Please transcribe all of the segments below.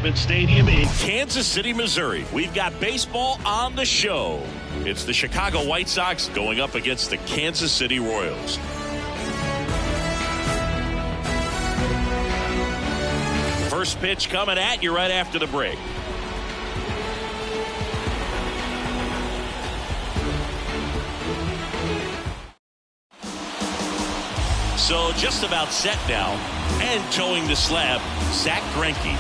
Development Stadium in Kansas City, Missouri. We've got baseball on the show. It's the Chicago White Sox going up against the Kansas City Royals. First pitch coming at you right after the break. So just about set now, and towing the slab, Zach Greinke.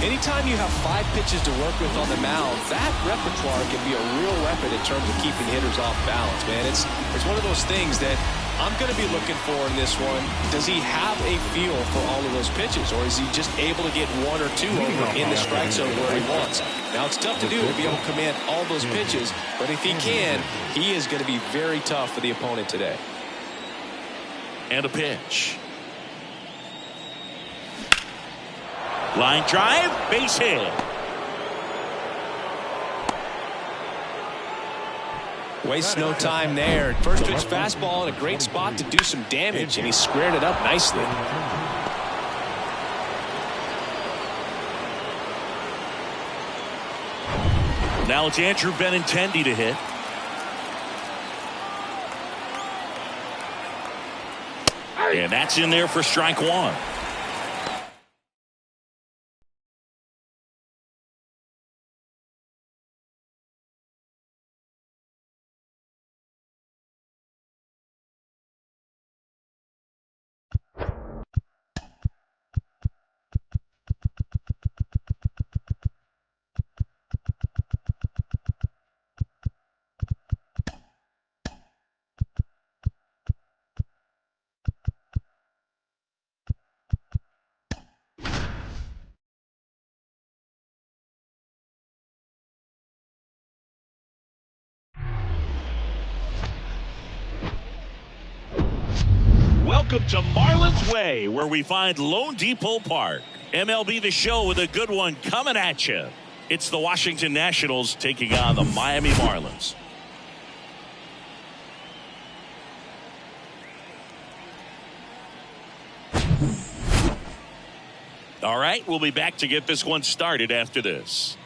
Anytime you have 5 pitches to work with on the mound, that repertoire can be a real weapon in terms of keeping hitters off balance, man. It's one of those things that I'm going to be looking for in this one. Does he have a feel for all of those pitches, or is he just able to get 1 or 2 over in the strike zone where he wants? Now, it's tough to do to be able to command all those pitches, but if he can, he is going to be very tough for the opponent today. And a pitch. Line drive, base hit. Wastes no time there. First pitch fastball in a great spot to do some damage, and he squared it up nicely. Now it's Andrew Benintendi to hit. And that's in there for strike 1. Welcome to Marlins Way, where we find Lone Depot Park. MLB The Show with a good one coming at you. It's the Washington Nationals taking on the Miami Marlins. All right, we'll be back to get this one started after this.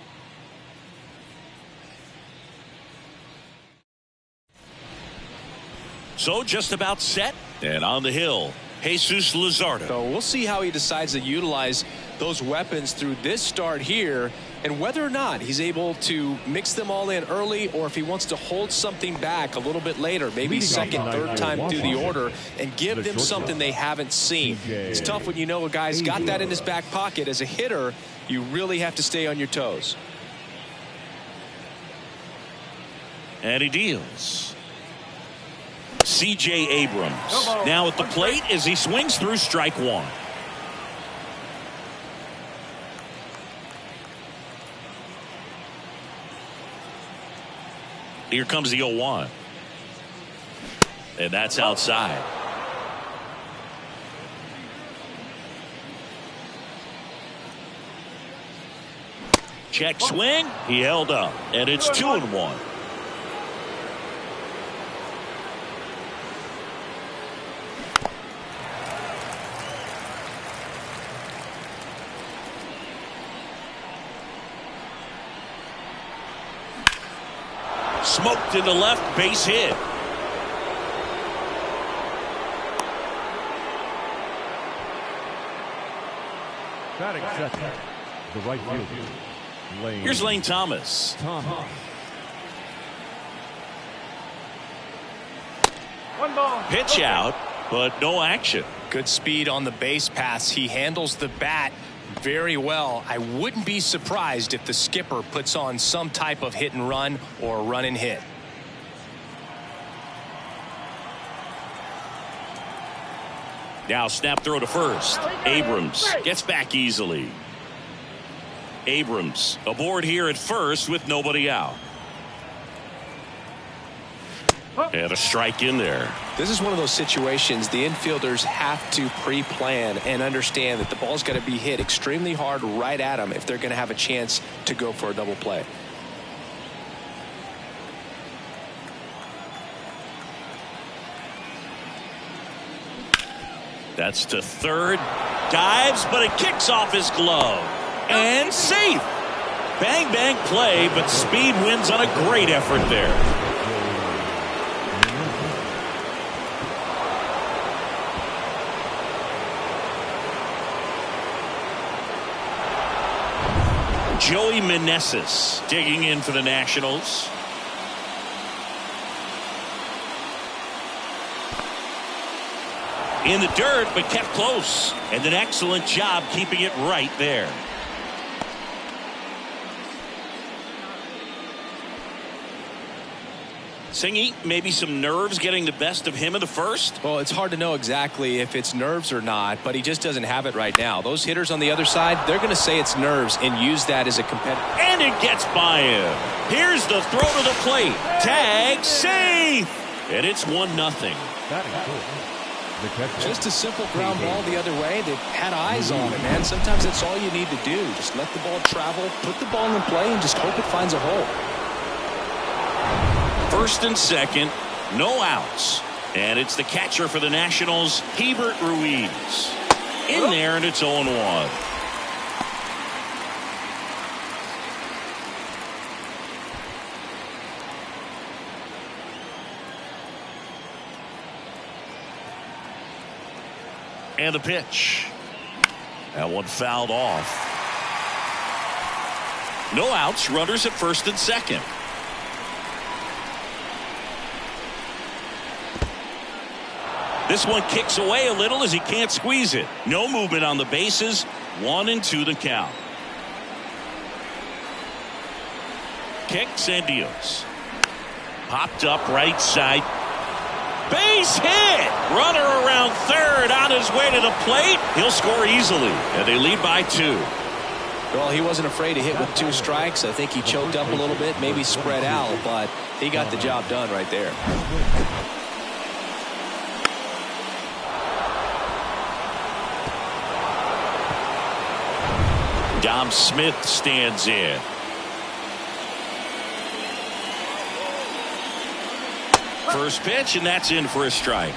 So just about set and on the hill, Jesus Luzardo. So we'll see how he decides to utilize those weapons through this start here, and whether or not he's able to mix them all in early, or if he wants to hold something back a little bit later, maybe second, third time through the order, and give them something they haven't seen. It's tough when you know a guy's got that in his back pocket. As a hitter, you really have to stay on your toes. And he deals. C.J. Abrams now at the plate as he swings through strike 1. Here comes the 0-1. And that's outside. Check swing. He held up. And it's 2-1. Smoked in the left, base hit. Batting second, the right fielder. Here's Lane Thomas. One ball. Pitch out, but no action. Good speed on the base pass. He handles the bat very well. I wouldn't be surprised if the skipper puts on some type of hit and run or run and hit. Now snap throw to first. Abrams gets back easily. Abrams aboard here at first with nobody out. And a strike in there. This is one of those situations the infielders have to pre-plan and understand that the ball's got to be hit extremely hard right at them if they're going to have a chance to go for a double play. That's to third. Dives, but it kicks off his glove. And safe. Bang, bang play, but speed wins on a great effort there. Joey Meneses digging in for the Nationals. In the dirt, but kept close. And an excellent job keeping it right there. Singy, maybe some nerves getting the best of him in the first? Well, it's hard to know exactly if it's nerves or not, but he just doesn't have it right now. Those hitters on the other side, they're going to say it's nerves and use that as a competitor. And it gets by him. Here's the throw to the plate. Tag, safe. And it's 1-0. Just a simple ground ball the other way. They've had eyes on it, man. Sometimes that's all you need to do. Just let the ball travel, put the ball in play, and just hope it finds a hole. First and second, no outs. And it's the catcher for the Nationals, Hebert Ruiz. In there, and it's 0-1. And the pitch. That one fouled off. No outs, runners at first and second. This one kicks away a little as he can't squeeze it. No movement on the bases. 1-2 the count. Kicks and deals. Popped up right side. Base hit. Runner around third on his way to the plate. He'll score easily. And they lead by 2. Well, he wasn't afraid to hit with 2 strikes. I think he choked up a little bit, maybe spread out, but he got the job done right there. Dom Smith stands in. First pitch, and that's in for a strike.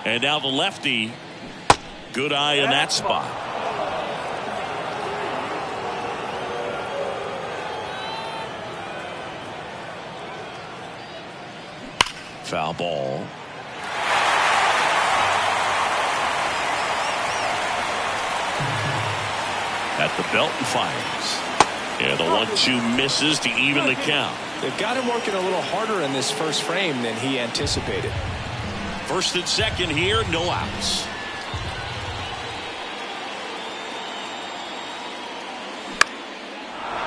And now the lefty. Good eye in that spot. Foul ball. At the belt and fires. Yeah, the 1-2 misses to even the count. They've got him working a little harder in this first frame than he anticipated. First and second here, no outs.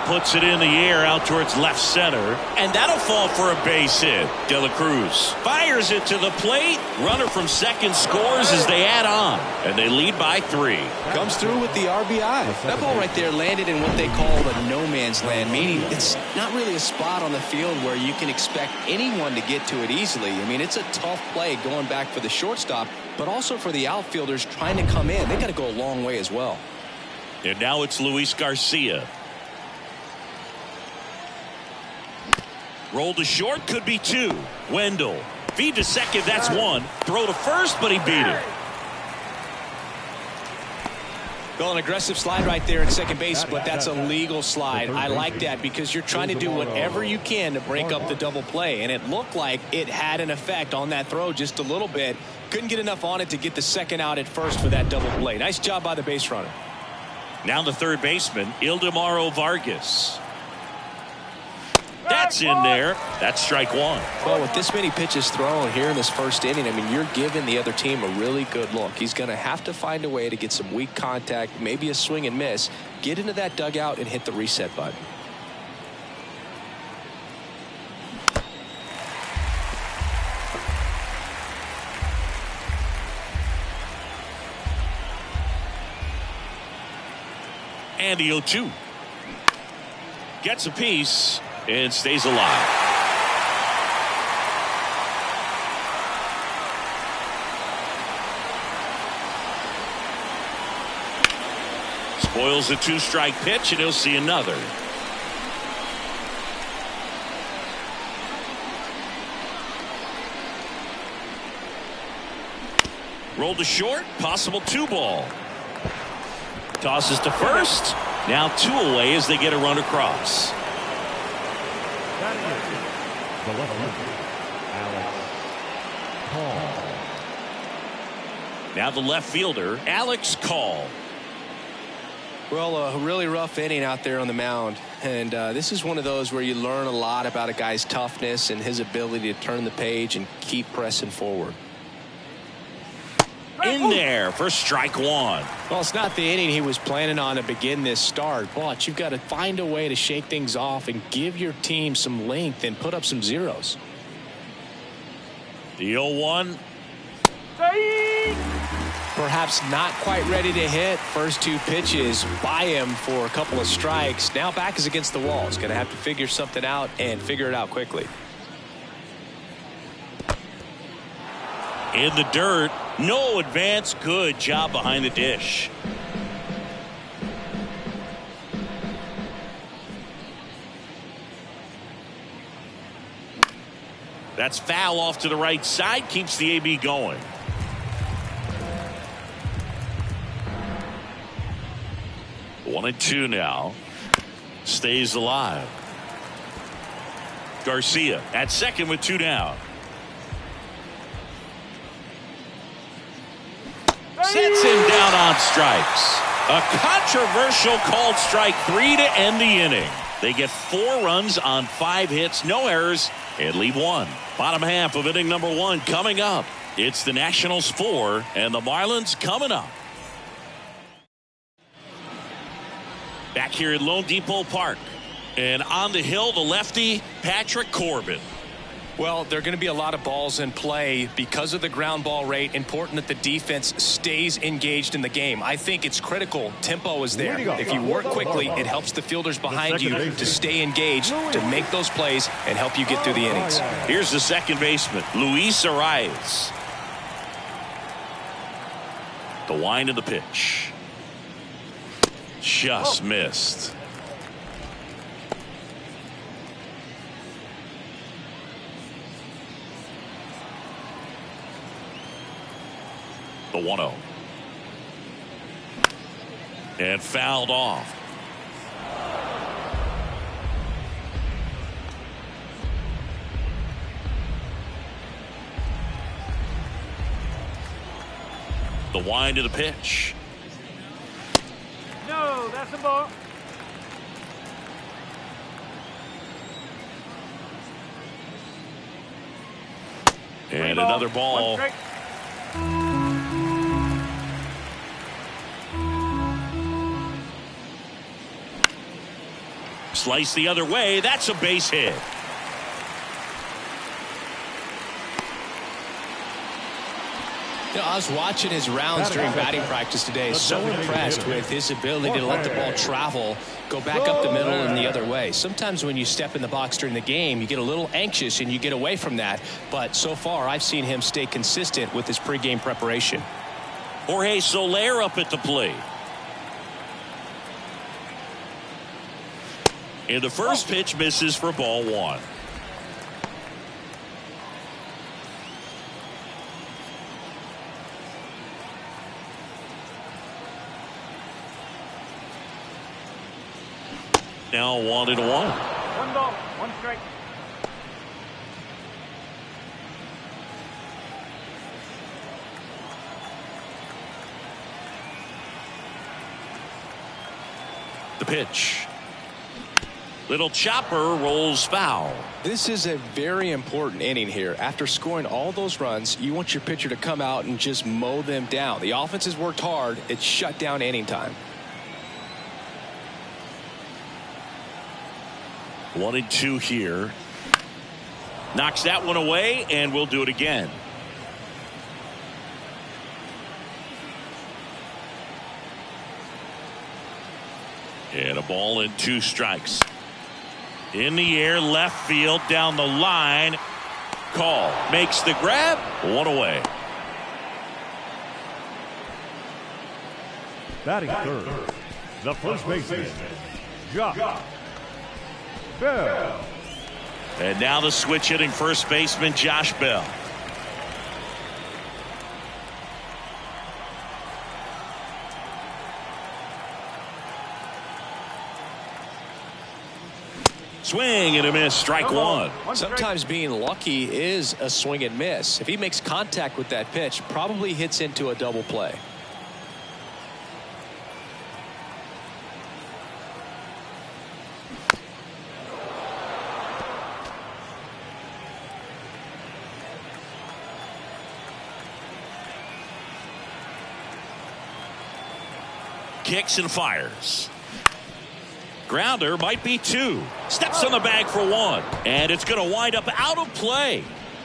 Puts it in the air out towards left center, and that'll fall for a base hit. De La Cruz fires it to the plate. Runner from second scores as they add on, and they lead by 3. Comes through with the RBI. That ball right there landed in what they call the no man's land, meaning it's not really a spot on the field where you can expect anyone to get to it easily. I mean, it's a tough play going back for the shortstop, but also for the outfielders trying to come in. They got to go a long way as well. And now it's Luis Garcia. Roll to short, could be 2. Wendell. Feed to second, that's 1. Throw to first, but he beat it. Well, an aggressive slide right there at second base, but that's a legal slide. I like that because you're trying to do whatever you can to break up the double play, and it looked like it had an effect on that throw just a little bit. Couldn't get enough on it to get the second out at first for that double play. Nice job by the base runner. Now the third baseman, Ildemaro Vargas. That's in there. That's strike 1. Well, with this many pitches thrown here in this first inning, I mean, you're giving the other team a really good look. He's going to have to find a way to get some weak contact, maybe a swing and miss, get into that dugout and hit the reset button. And the 0-2. Gets a piece. And stays alive. Spoils a 2-strike pitch, and he'll see another. Rolled to short. Possible 2-ball. Tosses to first. Now 2 away as they get a run across. That is the left-hander, Alex Call. Now the left fielder, Alex Call. Well, a really rough inning out there on the mound. And this is one of those where you learn a lot about a guy's toughness and his ability to turn the page and keep pressing forward. In there for strike 1. Well, it's not the inning he was planning on to begin this start, but you've got to find a way to shake things off and give your team some length and put up some zeros. The 0-1. Perhaps not quite ready to hit. First 2 pitches by him for a couple of strikes. Now back is against the wall. He's going to have to figure something out and figure it out quickly. In the dirt. No advance. Good job behind the dish. That's foul off to the right side. Keeps the AB going. One and 2 now. Stays alive. Garcia at second with 2 down. Sets him down on strikes. A controversial called strike 3 to end the inning. They get 4 runs on 5 hits, no errors, and leave 1. Bottom half of inning number 1 coming up. It's the Nationals 4 and the Marlins coming up. Back here at Lone Depot Park. And on the hill, the lefty, Patrick Corbin. Well, there are going to be a lot of balls in play because of the ground ball rate. Important that the defense stays engaged in the game. I think it's critical. Tempo is there. If you work quickly, it helps the fielders behind you to stay engaged, to make those plays, and help you get through the innings. Here's the second baseman, Luis Arias. The wind of the pitch. Just missed. The 1-0. And fouled off. The wind of the pitch. No, that's a ball. And another ball. Slice the other way. That's a base hit. You know, I was watching his rounds during batting practice today. So impressed with his ability to let the ball travel, go back up the middle and the other way. Sometimes when you step in the box during the game, you get a little anxious and you get away from that. But so far, I've seen him stay consistent with his pregame preparation. Jorge Soler up at the plate. And the first pitch misses for ball 1. Now 1-1. 1 ball, 1 strike. The pitch. Little chopper rolls foul. This is a very important inning here. After scoring all those runs, you want your pitcher to come out and just mow them down. The offense has worked hard. It's shut down inning time. 1-2 here. Knocks that one away, and we'll do it again. And a ball and 2 strikes. In the air, left field, down the line. Call. Makes the grab. 1 away. Batting third, the first baseman, Josh Bell. And now the switch hitting first baseman, Josh Bell. Swing and a miss, strike one. Sometimes being lucky is a swing and miss. If he makes contact with that pitch, probably hits into a double play. Kicks and fires. Grounder might be two. Steps on the bag for one. And it's going to wind up out of play.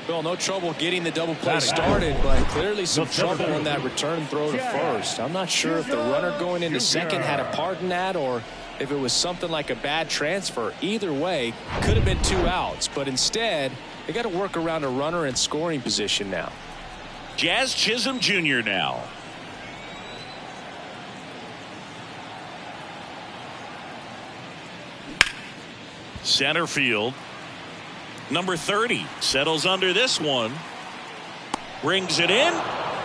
Well, no trouble getting the double play started, but clearly some trouble on that return throw to first. I'm not sure if the runner going into second had a part in that or if it was something like a bad transfer. Either way, could have been 2 outs, but instead, they got to work around a runner in scoring position now. Jazz Chisholm Jr. now. Center field. Number 30 settles under this one. Brings it in.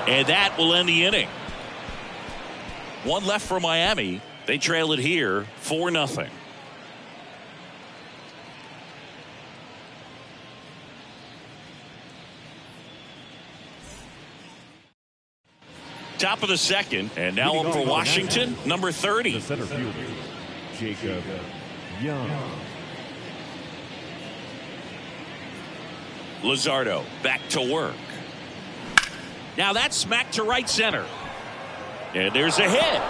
And that will end the inning. One left for Miami. They trail it here 4-0. Top of the second. And now up for Washington, number 30. The center fielder, Jacob Young. Luzardo back to work. Now that's smacked to right center. And there's a hit.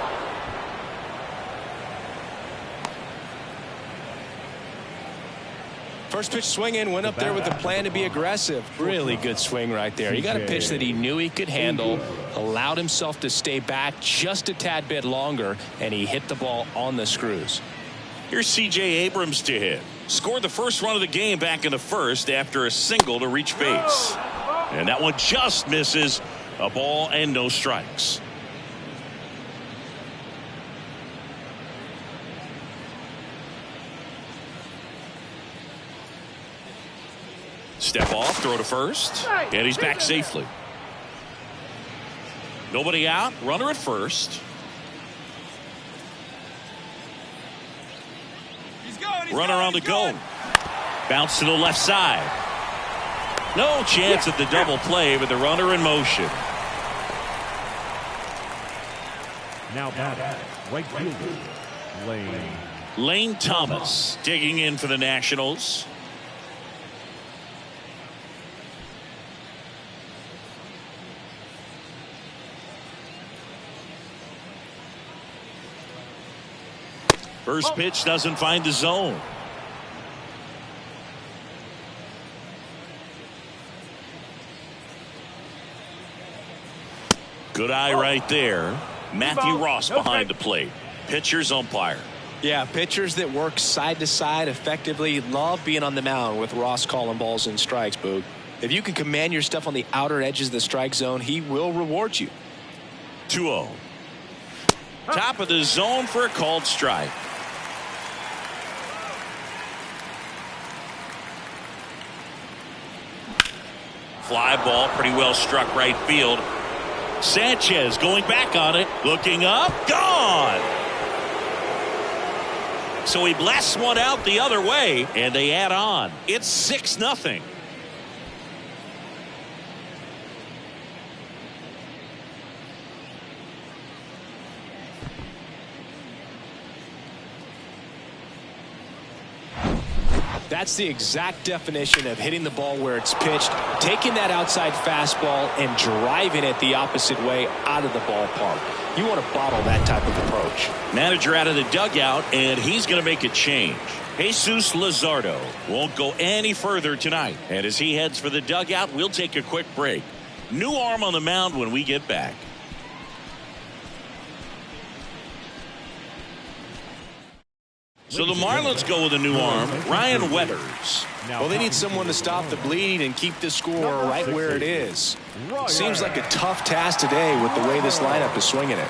First pitch swinging, went up there with a plan to be aggressive. Really good swing right there. He got a pitch that he knew he could handle, allowed himself to stay back just a tad bit longer, and he hit the ball on the screws. Here's C.J. Abrams to hit. Scored the first run of the game back in the first after a single to reach base. And that one just misses. A ball and no strikes. Step off, throw to first. And he's back safely. Nobody out, runner at first. Runner on the go. Bounce to the left side. No chance at the double play with the runner in motion. Now batting, right fielder, Lane Thomas digging in for the Nationals. First pitch doesn't find the zone. Good eye right there. Matthew Ross behind the plate. Pitcher's umpire. Yeah, pitchers that work side to side effectively love being on the mound with Ross calling balls and strikes, Boog. If you can command your stuff on the outer edges of the strike zone, he will reward you. 2-0. Top of the zone for a called strike. Fly ball, pretty well struck right field. Sanchez going back on it, looking up, gone. So he blasts one out the other way, and they add on. It's 6-0. That's the exact definition of hitting the ball where it's pitched, taking that outside fastball and driving it the opposite way out of the ballpark. You want to bottle that type of approach. Manager out of the dugout, and he's going to make a change. Jesus Luzardo won't go any further tonight. And as he heads for the dugout, we'll take a quick break. New arm on the mound when we get back. So the Marlins go with a new arm, Ryan Weathers. Well, they need someone to stop the bleeding and keep the score right where it is. Seems like a tough task today with the way this lineup is swinging it.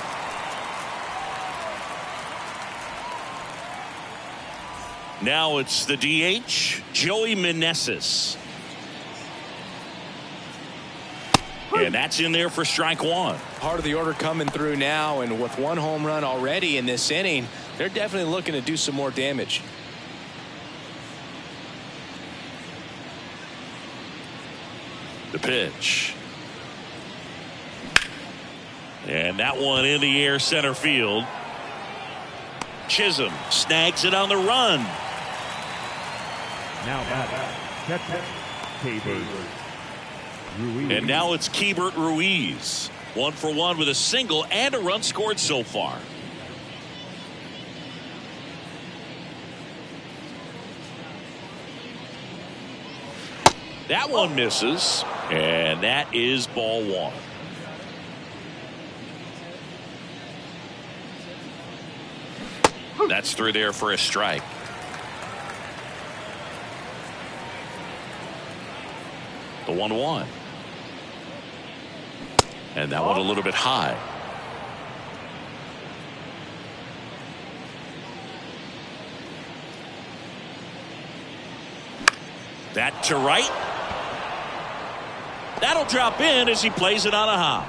Now it's the DH, Joey Meneses. And that's in there for strike one. Part of the order coming through now, and with one home run already in this inning, they're definitely looking to do some more damage. The pitch. And that one in the air center field. Chisholm snags it on the run. Now batting, catcher, Keibert Ruiz. And now it's Keibert Ruiz. 1 for 1 with a single and a run scored so far. That one misses, and that is ball 1. That's through there for a strike. The 1-1. And that one a little bit high. That to right. That'll drop in as he plays it on a hop.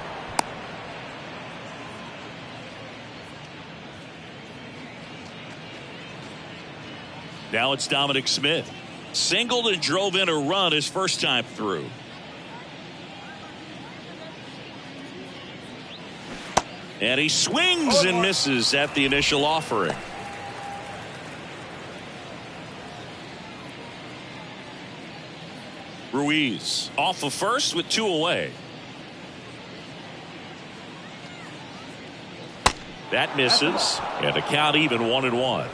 Now it's Dominic Smith. Singled and drove in a run his first time through. And he swings and misses at the initial offering. Ruiz off of first with 2 away. That misses, and the count even 1-1.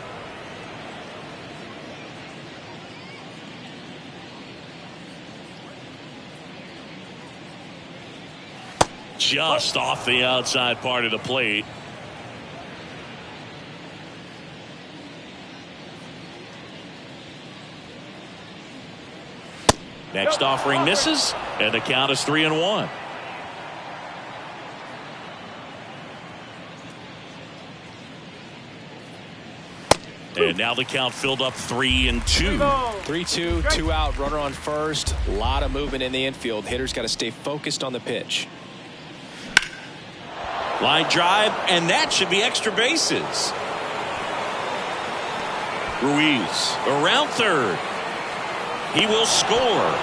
Just off the outside part of the plate. Next offering misses, and the count is 3-1. And now the count filled up 3-2. 3-2, 2 out, runner on first. A lot of movement in the infield. Hitters got to stay focused on the pitch. Line drive, and that should be extra bases. Ruiz around third. He will score,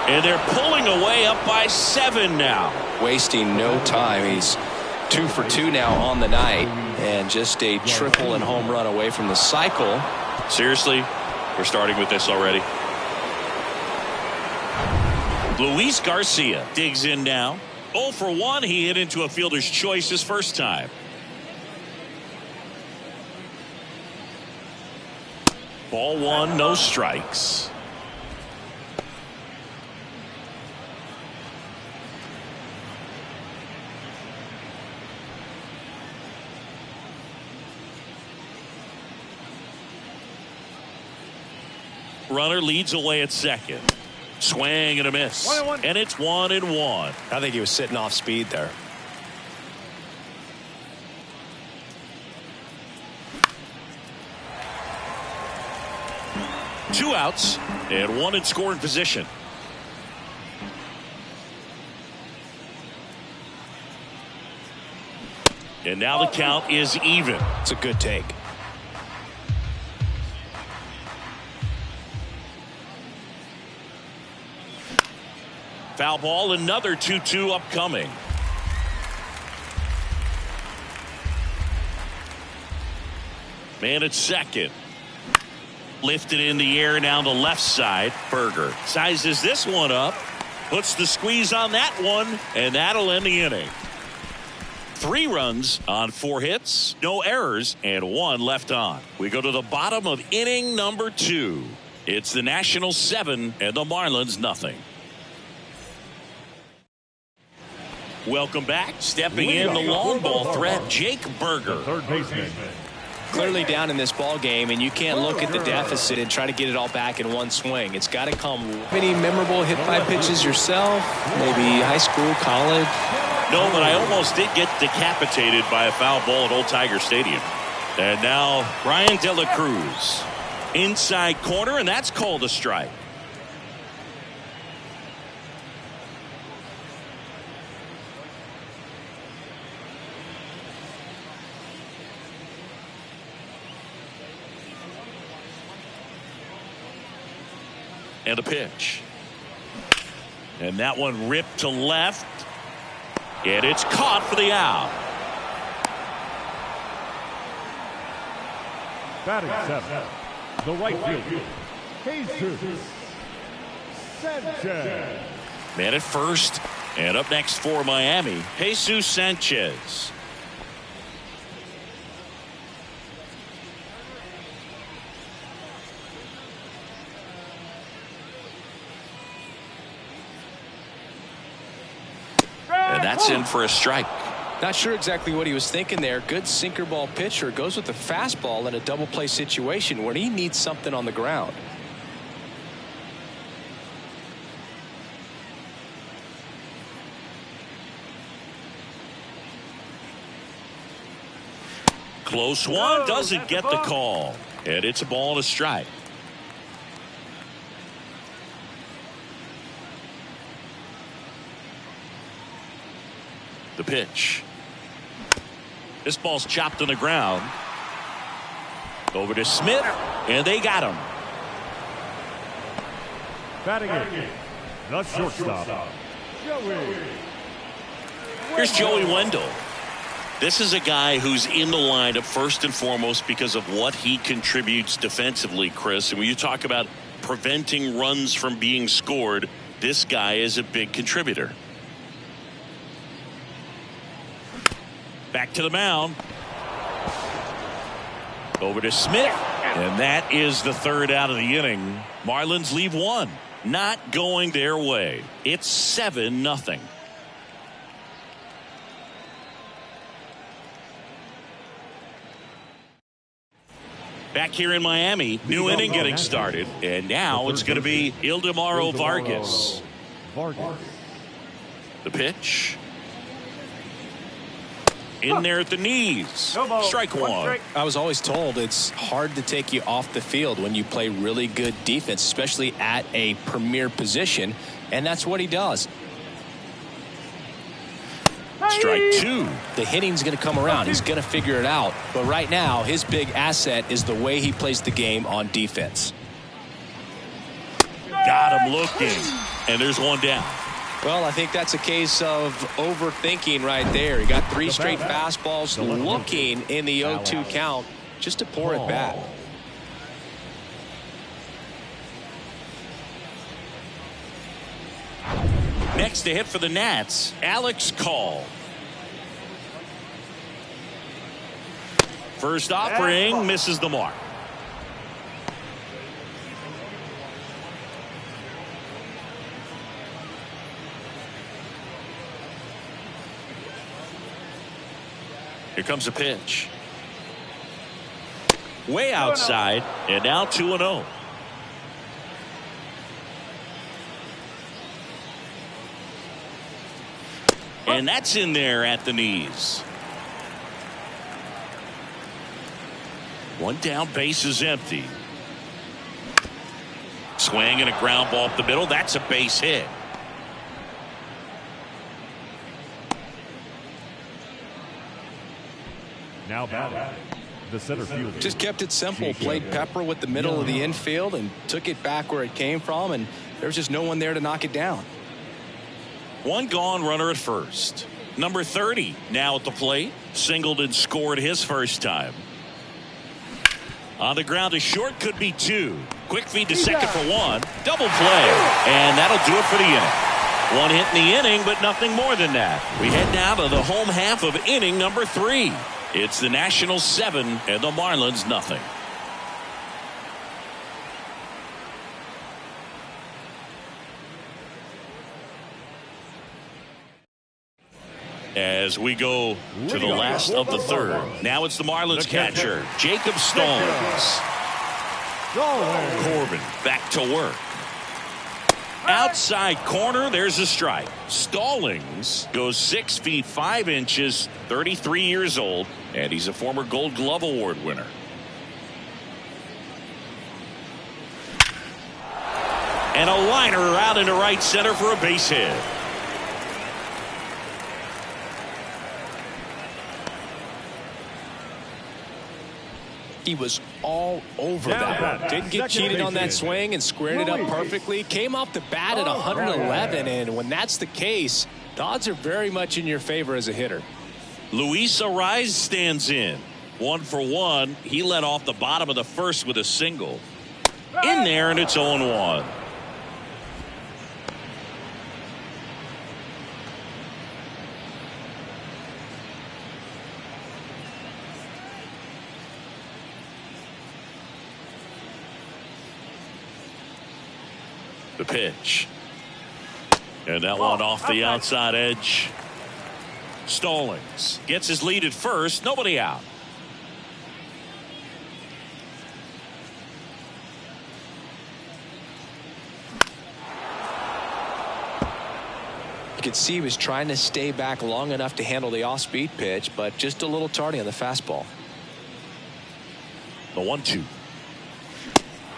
and they're pulling away up by 7 now. Wasting no time. He's 2 for 2 now on the night, and just a triple and home run away from the cycle. Seriously, we're starting with this already. Luis Garcia digs in now. 0 for 1. He hit into a fielder's choice his first time. Ball 1, no strikes. Runner leads away at second. Swing and a miss. 1-1. And it's 1-1. I think he was sitting off speed there. Two outs and 1 in scoring position. And now the count is even. It's a good take. Foul ball, another 2-2 upcoming. Man at second. Lifted in the air down the left side. Berger sizes this one up. Puts the squeeze on that one, and that'll end the inning. 3 runs on 4 hits, no errors, and 1 left on. We go to the bottom of inning number 2. It's the Nationals 7 and the Marlins nothing. Welcome back. Stepping in the long ball threat, Jake Berger. Third baseman. Clearly down in this ball game, and you can't look at the deficit and try to get it all back in one swing. It's got to come. Any memorable hit by pitches yourself? Maybe high school, college? No, but I almost did get decapitated by a foul ball at Old Tiger Stadium. And now Brian De La Cruz. Inside corner, and that's called a strike. And a pitch. And that one ripped to left. And it's caught for the out. Batting seven, the right fielder, Jesus Sanchez. Man at first. And up next for Miami, Jesus Sanchez. And that's in for a strike. Not sure exactly what he was thinking there. Good sinker ball pitcher goes with the fastball in a double play situation where he needs something on the ground. Close one, doesn't get the call. And it's a ball and a strike. The pitch. This ball's chopped on the ground. Over to Smith, and they got him. Batting eight, the shortstop, Joey. Here's Joey Wendell. This is a guy who's in the lineup first and foremost because of what he contributes defensively, Chris. And when you talk about preventing runs from being scored, this guy is a big contributor. Back to the mound. Over to Smith. And that is the third out of the inning. Marlins leave one. Not going their way. It's 7-0. Back here in Miami, new inning getting started. And now it's going to be Ildemaro Vargas. The pitch. In there at the knees. Strike one. I was always told it's hard to take you off the field when you play really good defense, especially at a premier position, and that's what he does. Strike two. The hitting's going to come around. He's going to figure it out. But right now, his big asset is the way he plays the game on defense. Got him looking. And there's one down. Well, I think that's a case of overthinking right there. He got three straight fastballs looking in the 0-2 count just to pour it back. Next to hit for the Nats, Alex Call. First offering misses the mark. Here comes a pitch. Way outside, and now 2-0. And that's in there at the knees. One down, base is empty. Swing and a ground ball up the middle. That's a base hit. Now batting, the center fielder. Just kept it simple. Played pepper with the middle of the infield and took it back where it came from, and there's just no one there to knock it down. One gone, runner at first. Number 30 now at the plate. Singled and scored his first time. On the ground to short, could be two. Quick feed to second for one. Double play. And that'll do it for the inning. One hit in the inning, but nothing more than that. We head now to the home half of inning number 3. It's the Nationals 7 and the Marlins nothing. As we go to the last of the third. Now it's the Marlins catcher, Jacob Stallings. Corbin back to work. Outside corner, there's a strike. Stallings goes 6 feet 5 inches, 33 years old, and he's a former Gold Glove Award winner. And a liner out into right center for a base hit. He was all over that. Didn't get cheated on that swing and squared it up perfectly. Came off the bat at 111, and when that's the case, the odds are very much in your favor as a hitter. Luis Arraez stands in. 1 for 1. He led off the bottom of the first with a single. In there, and it's 0-1. The pitch. And that one off the outside edge. Stallings gets his lead at first. Nobody out. You could see he was trying to stay back long enough to handle the off-speed pitch, but just a little tardy on the fastball. The 1-2.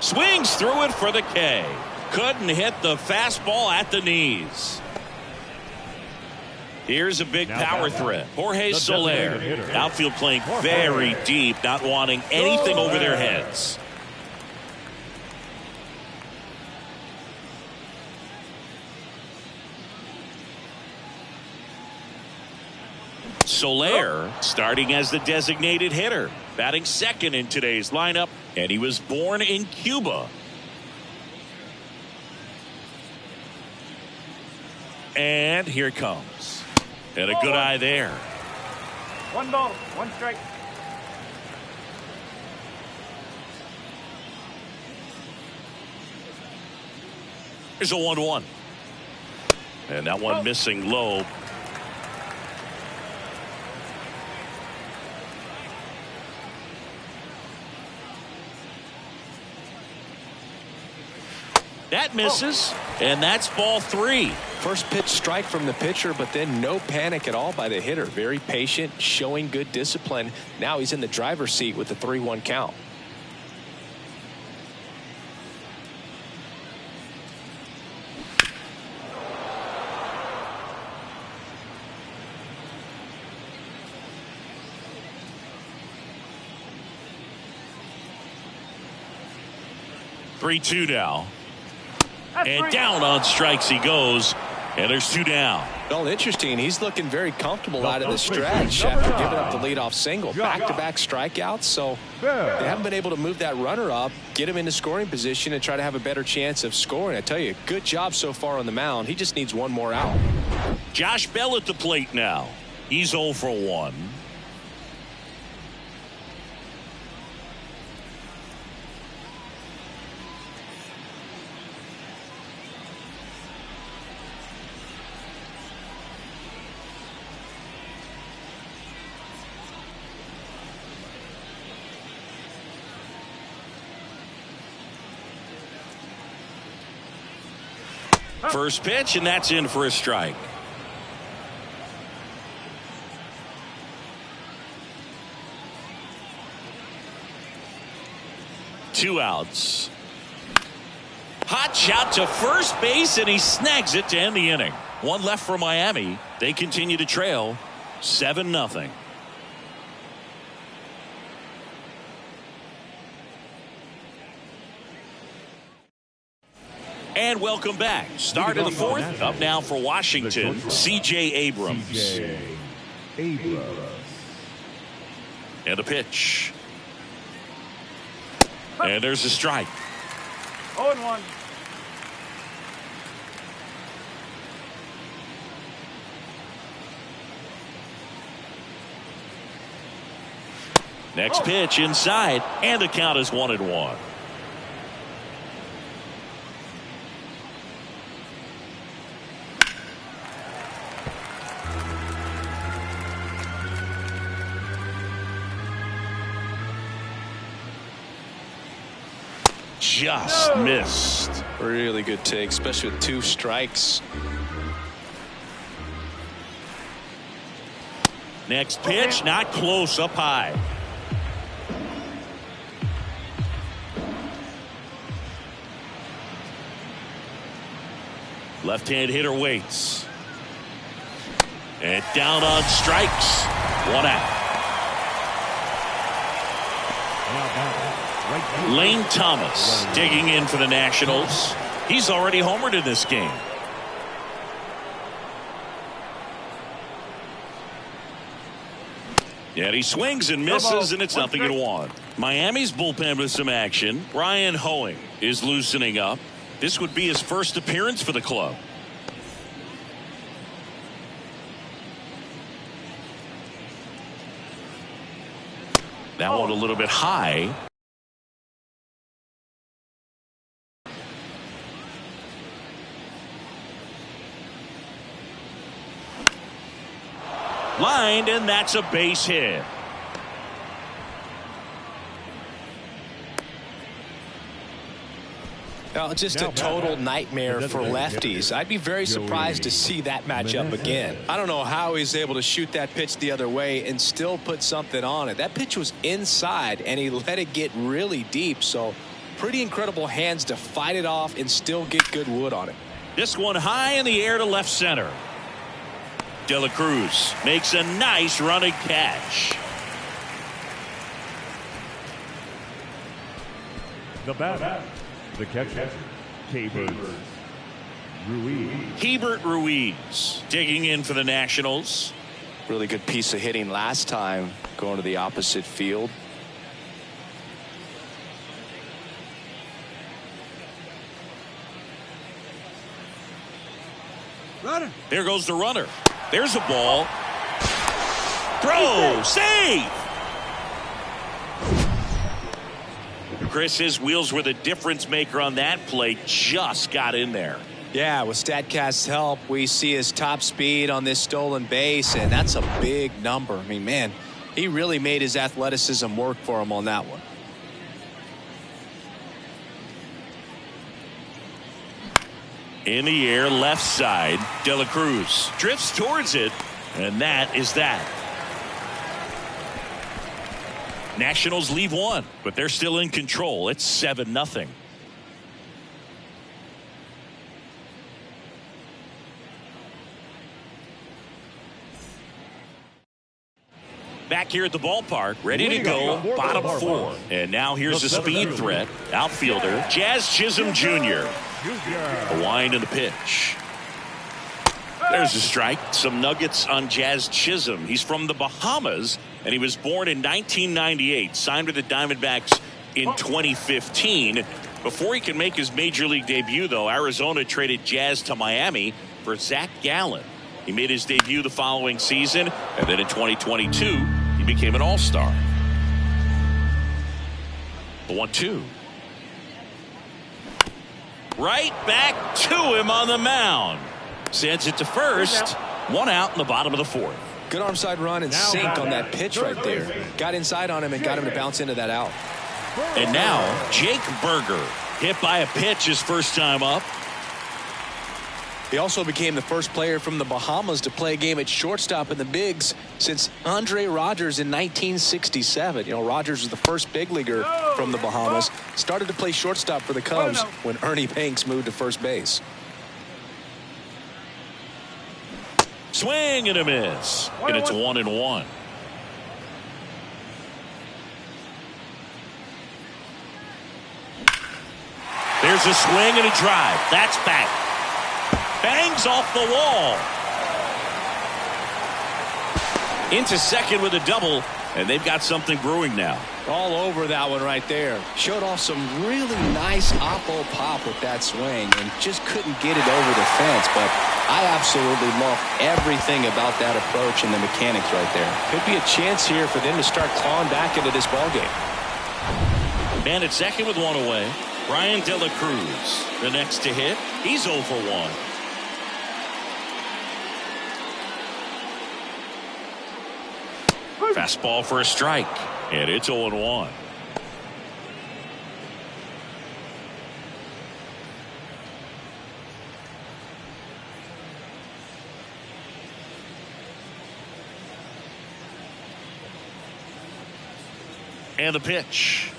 Swings through it for the K. Couldn't hit the fastball at the knees. Here's a big power threat. Jorge Soler. Outfield playing very deep, not wanting anything over their heads. Soler starting as the designated hitter, batting second in today's lineup, and he was born in Cuba. And here it comes. And a good eye there. 1 ball, 1 strike. Here's a 1-1. And that one missing low. That misses, and that's ball 3. First pitch strike from the pitcher, but then no panic at all by the hitter. Very patient, showing good discipline. Now he's in the driver's seat with the 3-1 count. Three-two now. And down on strikes he goes. And there's 2 down. Well, interesting. He's looking very comfortable out of the stretch after giving up the leadoff single. Back-to-back strikeouts, so they haven't been able to move that runner up, get him into scoring position, and try to have a better chance of scoring. I tell you, good job so far on the mound. He just needs 1 more out. Josh Bell at the plate now. He's 0 for 1. First pitch, and that's in for a strike. Two outs. Hot shot to first base, and he snags it to end the inning. 1 left for Miami. They continue to trail 7-0. And welcome back. Start of the 4th. Up now for Washington, C.J. Abrams. And a pitch. And there's a strike. 0-1. Next pitch inside, and the count is 1-1. Just missed. Really good take, especially with 2 strikes. Next pitch, not close, up high. Left-hand hitter waits. And down on strikes. 1 out. Lane Thomas digging in for the Nationals. He's already homered in this game. And he swings and misses, and it's nothing in one. Miami's bullpen with some action. Ryan Hoeing is loosening up. This would be his first appearance for the club. That one a little bit high. Lined, and that's a base hit. Now, just a total nightmare for lefties. I'd be very surprised to see that matchup again. I don't know how he's able to shoot that pitch the other way and still put something on it. That pitch was inside, and he let it get really deep. So pretty incredible hands to fight it off and still get good wood on it. This one high in the air to left center. De La Cruz makes a nice running catch. The bat. The catcher, Hebert Ruiz. Hebert Ruiz digging in for the Nationals. Really good piece of hitting last time, going to the opposite field. Runner. There goes the runner. There's a ball. Throw. Save. Chris, his wheels were the difference maker on that play. Just got in there. Yeah, with StatCast's help, we see his top speed on this stolen base, and that's a big number. I mean, man, he really made his athleticism work for him on that one. In the air, left side. De La Cruz drifts towards it, and that is that. Nationals leave one, but they're still in control. It's 7-0. Back here at the ballpark, ready to go, bottom four. And now here's the speed threat. Outfielder, Jazz Chisholm Jr. A wind and a pitch. There's a strike. Some nuggets on Jazz Chisholm. He's from the Bahamas, and he was born in 1998. Signed with the Diamondbacks in 2015. Before he could make his major league debut, though, Arizona traded Jazz to Miami for Zach Gallen. He made his debut the following season, and then in 2022, he became an all-star. The 1-2. Right back to him on the mound. Sends it to first. One out in the bottom of the fourth. Good arm side run and sink on that pitch right there. Got inside on him and got him to bounce into that out. And now Jake Berger hit by a pitch his first time up. He also became the first player from the Bahamas to play a game at shortstop in the bigs since Andre Rogers in 1967. You know, Rogers was the first big leaguer from the Bahamas. Started to play shortstop for the Cubs when Ernie Banks moved to first base. Swing and a miss. And it's 1-1. There's a swing and a drive. That's back. Bangs off the wall. Into second with a double, and they've got something brewing now. All over that one right there. Showed off some really nice oppo pop with that swing and just couldn't get it over the fence. But I absolutely love everything about that approach and the mechanics right there. Could be a chance here for them to start clawing back into this ballgame. Man at second with one away. Brian De La Cruz, the next to hit. He's 0 for 1. Fastball for a strike, and it's 0-1. And the pitch.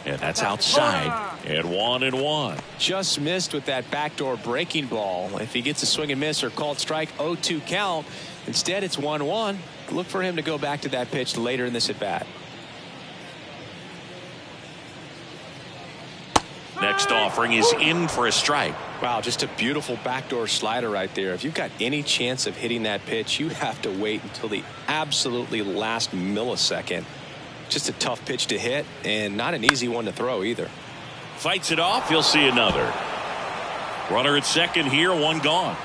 And that's outside. And 1-1. Just missed with that backdoor breaking ball. If he gets a swing and miss or called strike, 0-2 count. Instead, it's 1-1. Look for him to go back to that pitch later in this at bat. next offering is in for a strike. Wow, just a beautiful backdoor slider right there. If you've got any chance of hitting that pitch, you have to wait until the absolutely last millisecond. Just a tough pitch to hit and not an easy one to throw either. Fights it off. He'll see another. Runner at second here, one gone.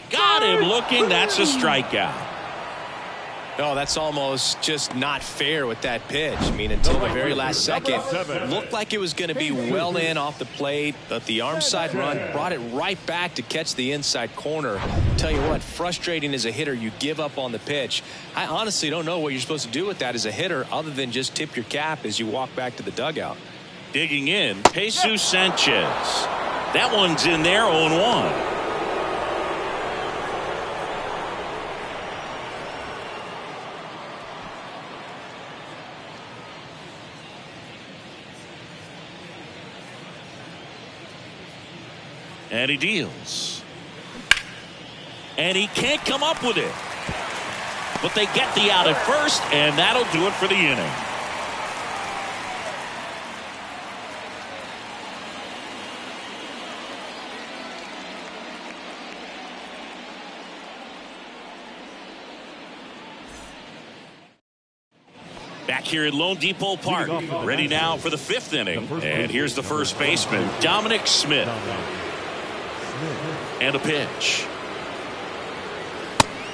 Got him looking. That's a strikeout. Oh, that's almost just not fair with that pitch. I mean, until the very last second, looked like it was going to be well in off the plate, but the arm side run brought it right back to catch the inside corner. Tell you what, frustrating as a hitter, you give up on the pitch. I honestly don't know what you're supposed to do with that as a hitter other than just tip your cap as you walk back to the dugout. Digging in, Jesus Sanchez. That one's in there, 0-1. And he deals. And he can't come up with it. But they get the out at first, and that'll do it for the inning. Back here at Lone Depot Park, ready now for the fifth inning. And here's the first baseman, Dominic Smith. And a pitch.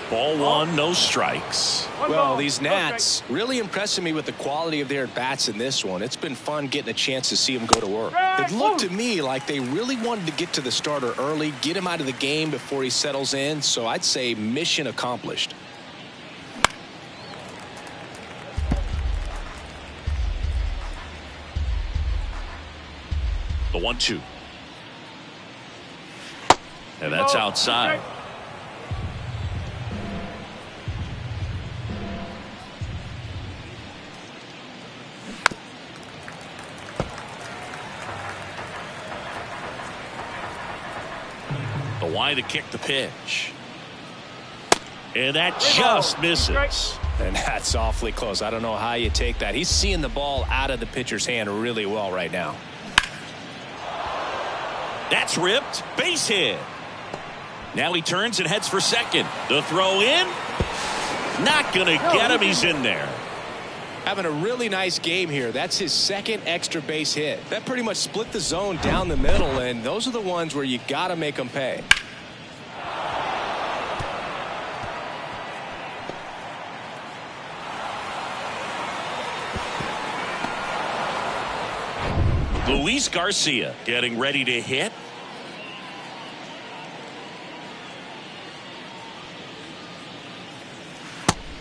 Ball one, no strikes. Well, these Nats really impressing me with the quality of their at-bats in this one. It's been fun getting a chance to see them go to work. It looked to me like they really wanted to get to the starter early, get him out of the game before he settles in. So I'd say mission accomplished. The 1-2. And that's outside. The wide to kick the pitch. And that just misses. And that's awfully close. I don't know how you take that. He's seeing the ball out of the pitcher's hand really well right now. That's ripped. Base hit. Now he turns and heads for second. The throw in. Not going to get him. He's in there. Having a really nice game here. That's his second extra base hit. That pretty much split the zone down the middle, and those are the ones where you got to make them pay. Luis Garcia getting ready to hit.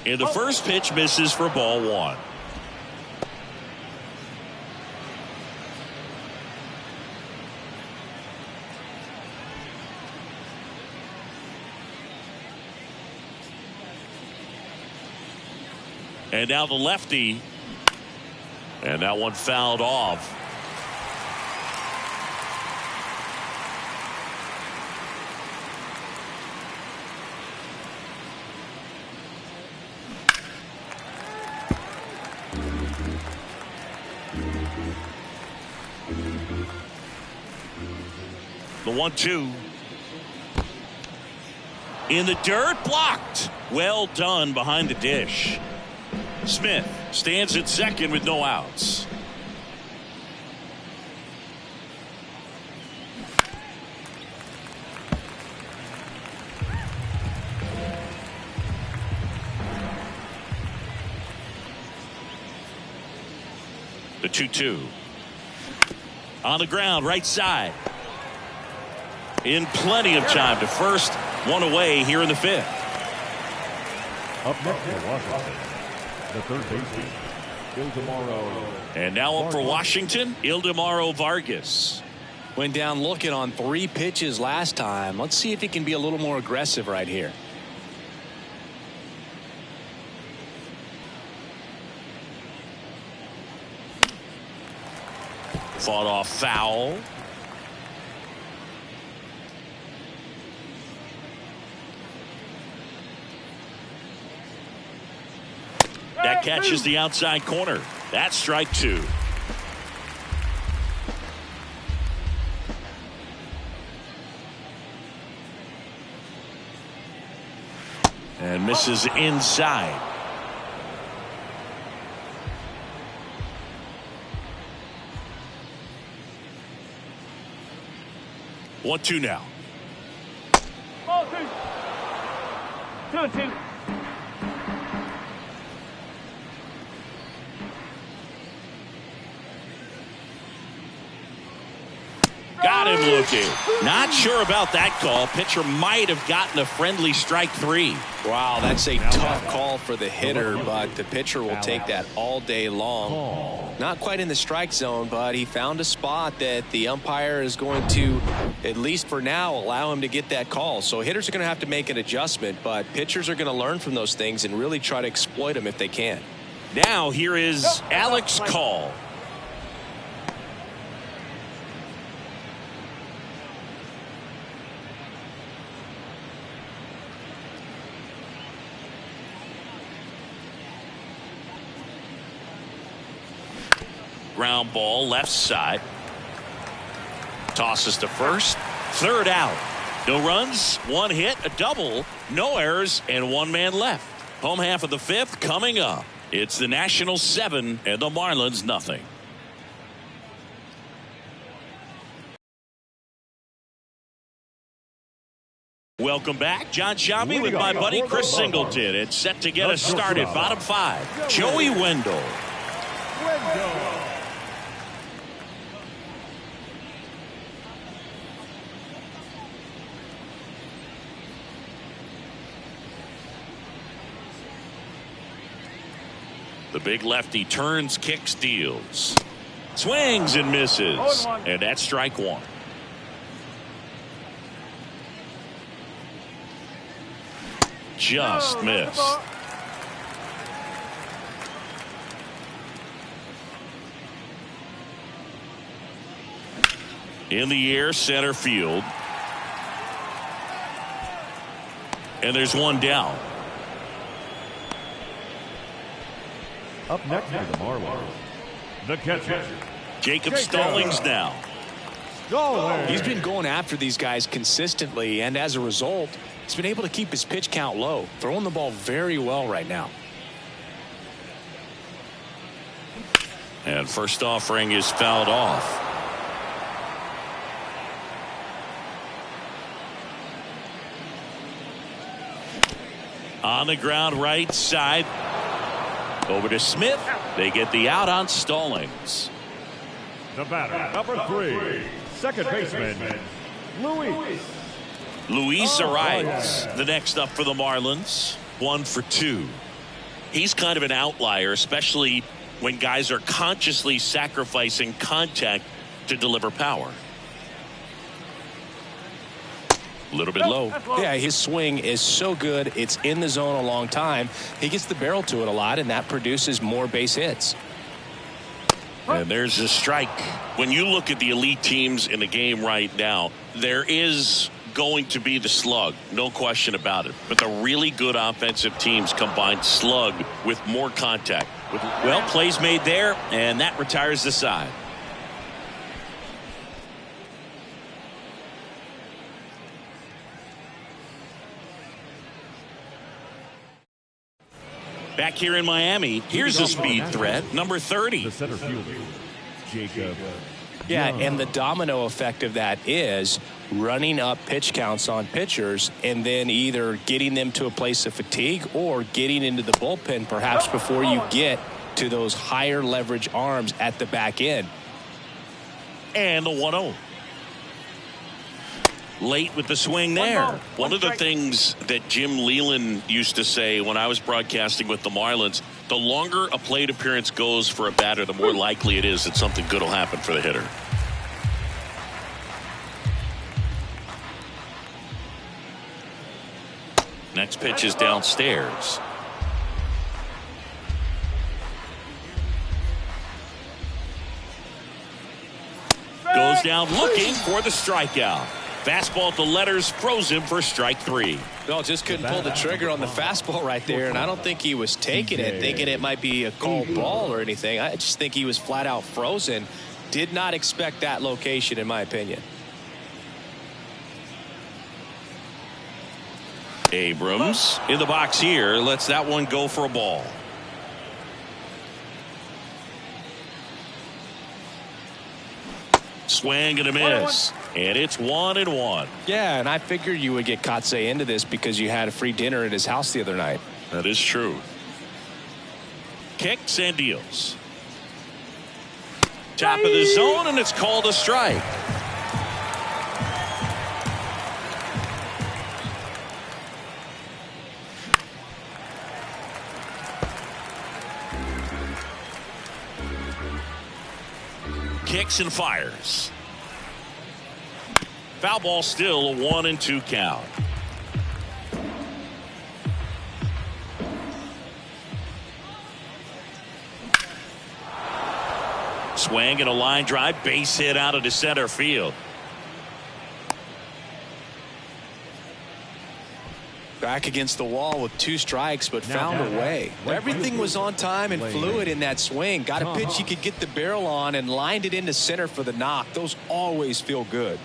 And the first pitch misses for ball one. And now the lefty. And that one fouled off. The 1-2. In the dirt, blocked. Well done behind the dish. Smith stands at second with no outs. The 2-2. On the ground, right side. In plenty of time to first, one away here in the fifth. Up next for Washington, the third baseman, Ildemaro. And now up for Washington, Ildemaro Vargas. Went down looking on 3 pitches last time. Let's see if he can be a little more aggressive right here. Fought off foul. That catches the outside corner. That's strike two. And misses inside. One, two now. Ball two. 2-2. Got him looking. Not sure about that call. Pitcher might have gotten a friendly strike three. Wow, that's a tough call for the hitter, but the pitcher will take that all day long. Not quite in the strike zone, but he found a spot that the umpire is going to, at least for now, allow him to get that call. So hitters are going to have to make an adjustment, but pitchers are going to learn from those things and really try to exploit them if they can. Now here is Alex Call. Ground ball left side. Tosses to first. Third out. No runs, one hit, a double, no errors, and one man left. Home half of the fifth coming up. It's the Nationals 7 and the Marlins nothing. Welcome back. John Shambi with my buddy Chris Singleton. It's set to get us started. Bottom five. Joey Wendell. The big lefty turns, kicks, deals. Swings and misses. And that's strike one. Just missed. In the air, center field. And there's one down. Up next for the Marlins, the catcher, Jacob Stallings now. He's been going after these guys consistently, and as a result, he's been able to keep his pitch count low, throwing the ball very well right now. And first offering is fouled off. On the ground right side. Over to Smith. They get the out on Stallings. the batter, number 3, second baseman, Luis Arias, the next up for the Marlins. 1 for 2. He's kind of an outlier, especially when guys are consciously sacrificing contact to deliver power. A little bit low. Yeah, his swing is so good. It's in the zone a long time. He gets the barrel to it a lot, and that produces more base hits. And there's a strike. When you look at the elite teams in the game right now, there is going to be the slug, no question about it. But the really good offensive teams combine slug with more contact. Well, plays made there, and that retires the side. Back here in Miami, here's a speed threat, number 30. the center fielder, Jacob. Yeah, and the domino effect of that is running up pitch counts on pitchers and then either getting them to a place of fatigue or getting into the bullpen perhaps before you get to those higher leverage arms at the back end. And the 1-0. Late with the swing there. One of the things that Jim Leyland used to say when I was broadcasting with the Marlins, the longer a plate appearance goes for a batter, the more likely it is that something good will happen for the hitter. Next pitch is downstairs. Goes down looking for the strikeout. Fastball at the letters throws him for strike 3. No, just couldn't pull the trigger on the fastball right there, and I don't think he was taking it, thinking it might be a called ball or anything. I just think he was flat out frozen. Did not expect that location, in my opinion. Abrams in the box here, lets that one go for a ball. Swing and a miss. And it's 1-1. Yeah, and I figured you would get Kotsay into this because you had a free dinner at his house the other night. That is true. Kicks and deals. Top of the zone, and it's called a strike. Kicks and fires. Foul ball, still a 1-2 count. Swing and a line drive, base hit out into center field. Back against the wall with 2 strikes, but found a way. Everything was on time and fluid in that swing. Got a pitch he could get the barrel on and lined it into center for the knock. Those always feel good.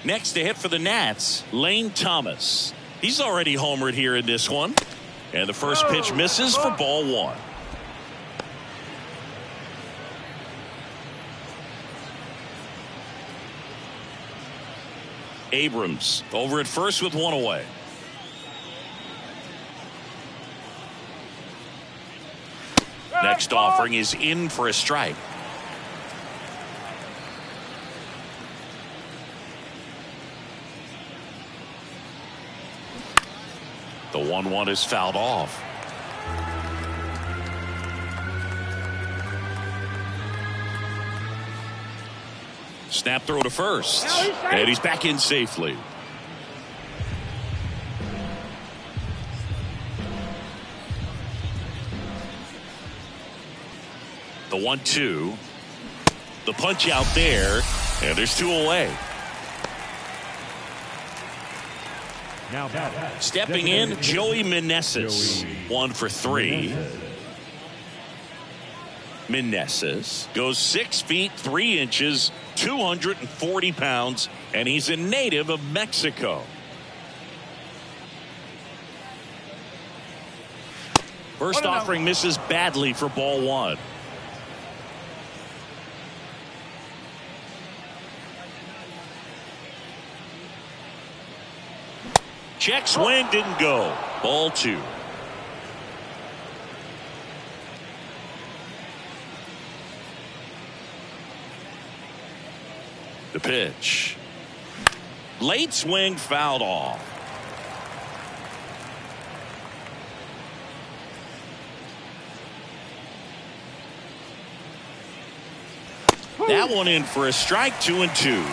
Next to hit for the Nats, Lane Thomas. He's already homered here in this one. And the first pitch misses for ball 1. Abrams over at first with 1 away. Next offering is in for a strike. The 1-1 is fouled off. Snap throw to first. And he's back in safely. The 1-2. The punch out there. And there's 2 away. Now stepping in, Joey Meneses. 1 for 3. Meneses goes 6 feet 3 inches, 240 pounds, and he's a native of Mexico. First offering misses badly for ball 1. Check swing, didn't go. Ball 2. The pitch. Late swing, fouled off. That one in for a strike. 2-2.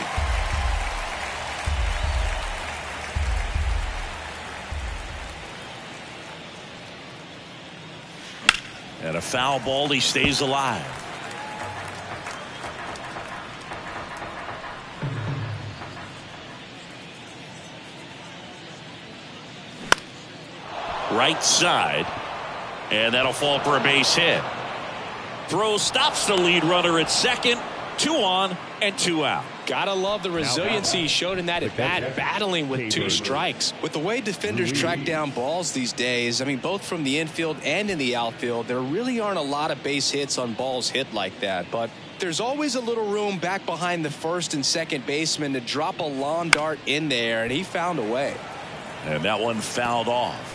And a foul ball, he stays alive. Right side, and that'll fall for a base hit. Throw stops the lead runner at second. 2 on and 2 out. Gotta love the resiliency he showed in that at bat, battling with 2 strikes. With the way defenders track down balls these days, I mean, both from the infield and in the outfield, there really aren't a lot of base hits on balls hit like that. But there's always a little room back behind the first and second baseman to drop a lawn dart in there, and he found a way. And that one fouled off.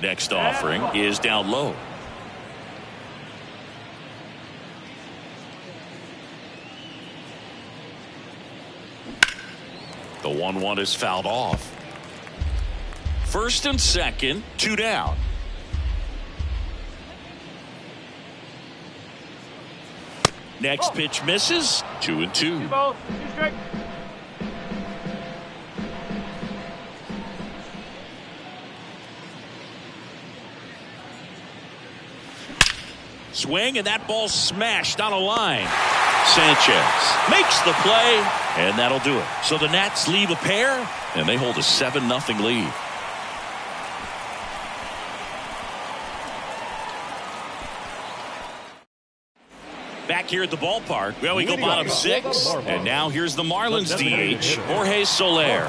Next offering is down low. The 1-1 is fouled off. First and second, 2 down. Next pitch misses. 2-2. Swing, and that ball smashed on a line. Sanchez makes the play, and that'll do it. So the Nats leave a pair, and they hold a 7-0 lead. Back here at the ballpark, well, we go bottom 6, and now here's the Marlins DH, Jorge Soler.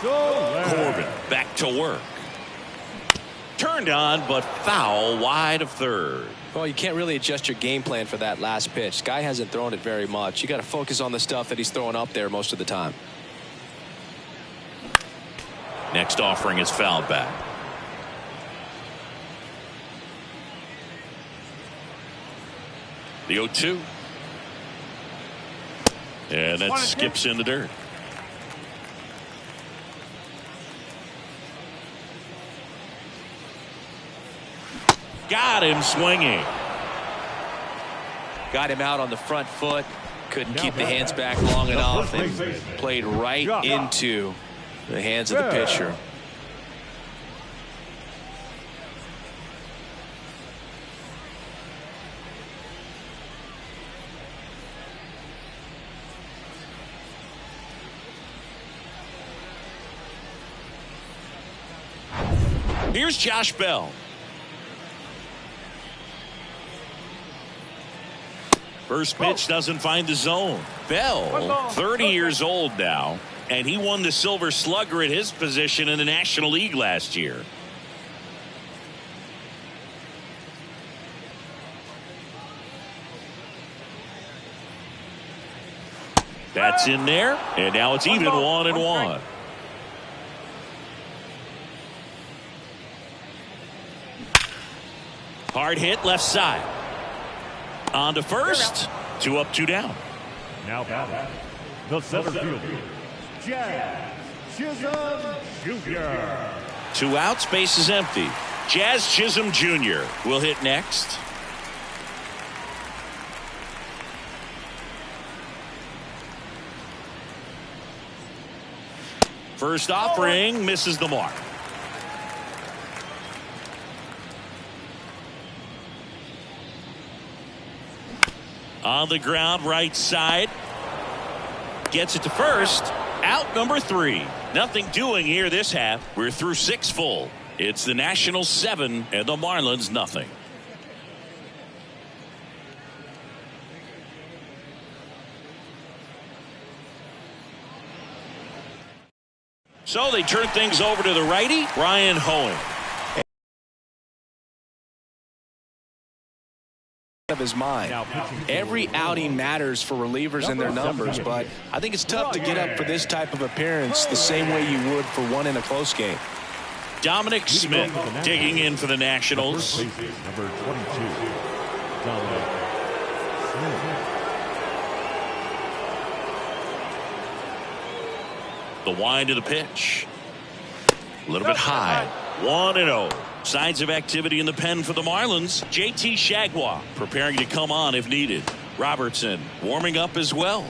Corbin back to work. Turned on, but foul wide of third. Well, you can't really adjust your game plan for that last pitch. Guy hasn't thrown it very much. You got to focus on the stuff that he's throwing up there most of the time. Next offering is fouled back. The 0-2. And that skips in the dirt. Got him swinging. Got him out on the front foot. Couldn't keep the hands back long enough and played right into the hands of the pitcher. Here's Josh Bell. First pitch doesn't find the zone. Bell, 30 years old now, and he won the Silver Slugger at his position in the National League last year. That's in there, and now it's even 1-1. Hard hit left side. On to first. 2 up, 2 down. Now batting, the center fielder, Jazz Chisholm Jr. 2 outs, base is empty. Jazz Chisholm Jr. will hit next. First offering misses the mark. On the ground, right side. Gets it to first. Out number 3. Nothing doing here this half. We're through 6 full. It's the Nationals 7 and the Marlins nothing. So they turn things over to the righty, Ryan Hoeing. Of his mind. Every outing matters for relievers and their numbers, but I think it's tough to get up for this type of appearance the same way you would for one in a close game. Dominic Smith digging in for the Nationals. Number 22, Dominic Smith. The wind of the pitch. A little bit high. 1-0. Signs of activity in the pen for the Marlins. JT Shagwa preparing to come on if needed. Robertson warming up as well.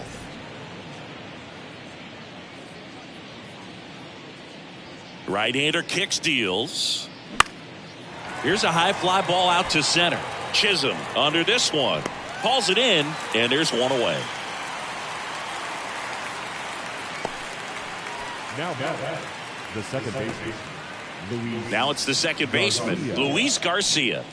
Right-hander kicks, deals. Here's a high fly ball out to center. Chisholm under this one. Calls it in, and there's one away. Now batting, the second baseman. Now it's the second baseman, Luis Garcia.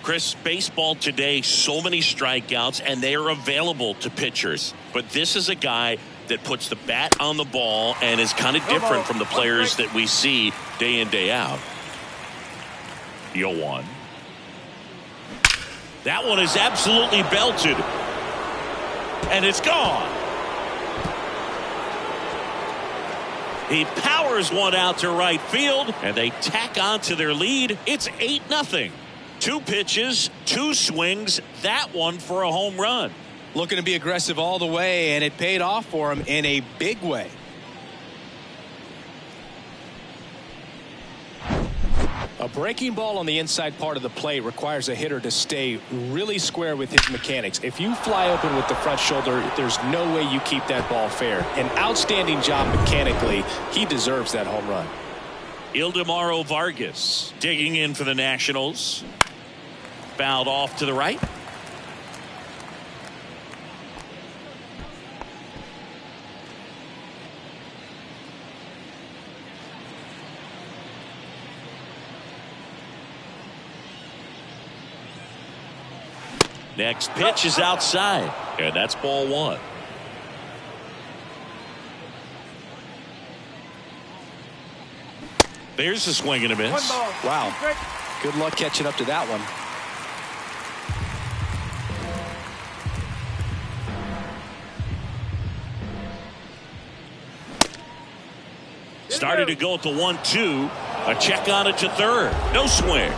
Chris, baseball today, so many strikeouts, and they are available to pitchers. But this is a guy that puts the bat on the ball and is kind of different from the players that we see day in, day out. 0-1. That one is absolutely belted. And it's gone. He powers one out to right field, and they tack on to their lead. It's 8-0. 2 pitches, 2 swings, that one for a home run. Looking to be aggressive all the way, and it paid off for him in a big way. A breaking ball on the inside part of the plate requires a hitter to stay really square with his mechanics. If you fly open with the front shoulder, there's no way you keep that ball fair. An outstanding job mechanically. He deserves that home run. Ildemaro Vargas digging in for the Nationals. fouled off to the right. Next pitch is outside, and that's ball one. There's a swing and a miss. Wow. Good luck catching up to that one. Started to go at the 1-2. A check on it to third. No swing.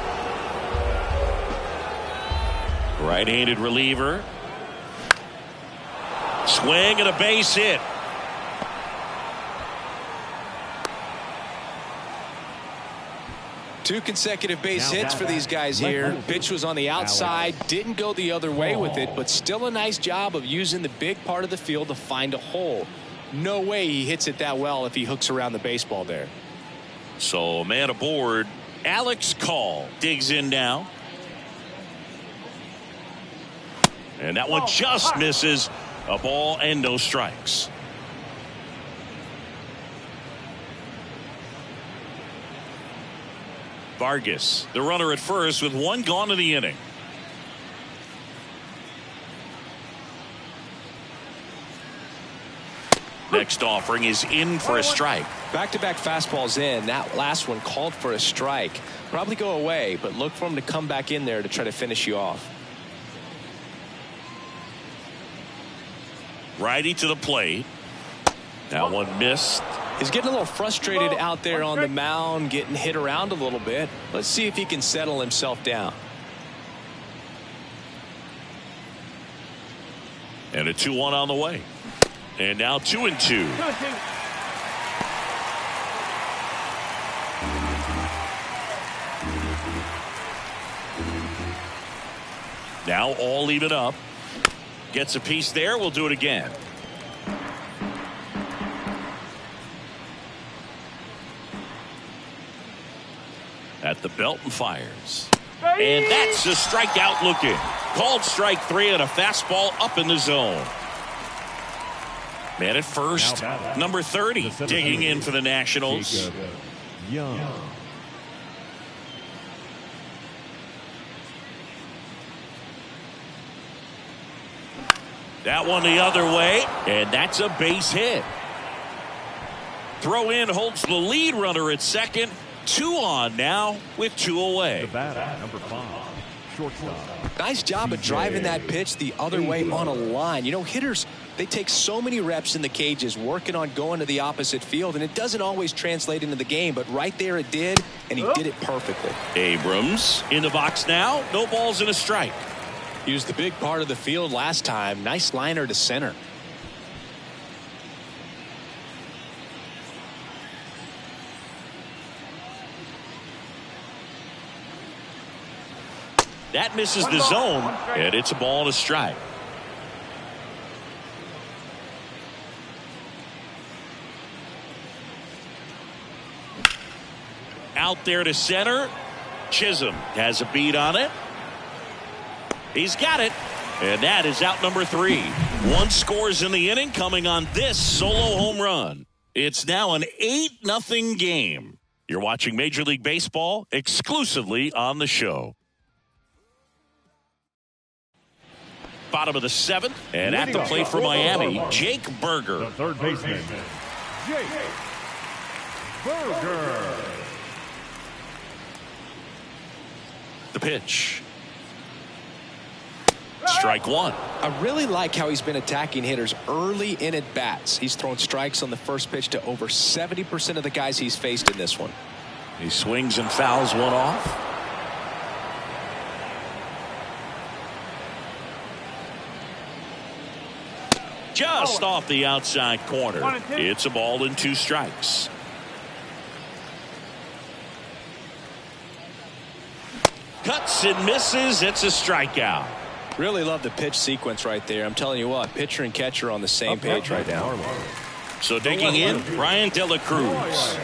Right-handed reliever. Swing and a base hit. Two consecutive base hits for these guys here. Pitch was on the outside, didn't go the other way with it, but still a nice job of using the big part of the field to find a hole. No way he hits it that well if he hooks around the baseball there. So man aboard. Alex Call digs in now. And that one just misses. A ball and no strikes. Vargas, the runner at first with one gone in the inning. Next offering is in for a strike. Back-to-back fastballs in. That last one called for a strike. Probably go away, but look for him to come back in there to try to finish you off. Righty to the plate. That one missed. He's getting a little frustrated out there on the mound, getting hit around a little bit. Let's see if he can settle himself down. And a 2-1 on the way. And now 2-2. Now all even up. Gets a piece there. We'll do it again. At the belt and fires. And that's a strikeout looking. Called strike three on a fastball up in the zone. Man at first, number 30, digging in for the Nationals. That one the other way, and that's a base hit. Throw in holds the lead runner at second. 2 on now with 2 away. The batter, number 5, shortstop. Nice job of driving that pitch the other way on a line. You know, hitters, they take so many reps in the cages working on going to the opposite field, and it doesn't always translate into the game, but right there it did, and he did it perfectly. Abrams in the box now. No balls and a strike. Used the big part of the field last time. Nice liner to center. That misses the zone, and it's a ball and a strike. Out there to center. Chisholm has a beat on it. He's got it, and that is out number 3. 1 scores in the inning coming on this solo home run. It's now an 8-0 game. You're watching Major League Baseball exclusively on the show. Bottom of the 7th, and at the plate for Miami, Jake Burger. The third baseman, Jake Burger. The pitch. Strike 1. I really like how he's been attacking hitters early in at bats. He's thrown strikes on the first pitch to over 70% of the guys he's faced in this one. He swings and fouls one off. Just off the outside corner. It's a ball and 2 strikes. Cuts and misses. It's a strikeout. Really love the pitch sequence right there. I'm telling you what, pitcher and catcher on the same page right now. So digging in, Brian De La Cruz.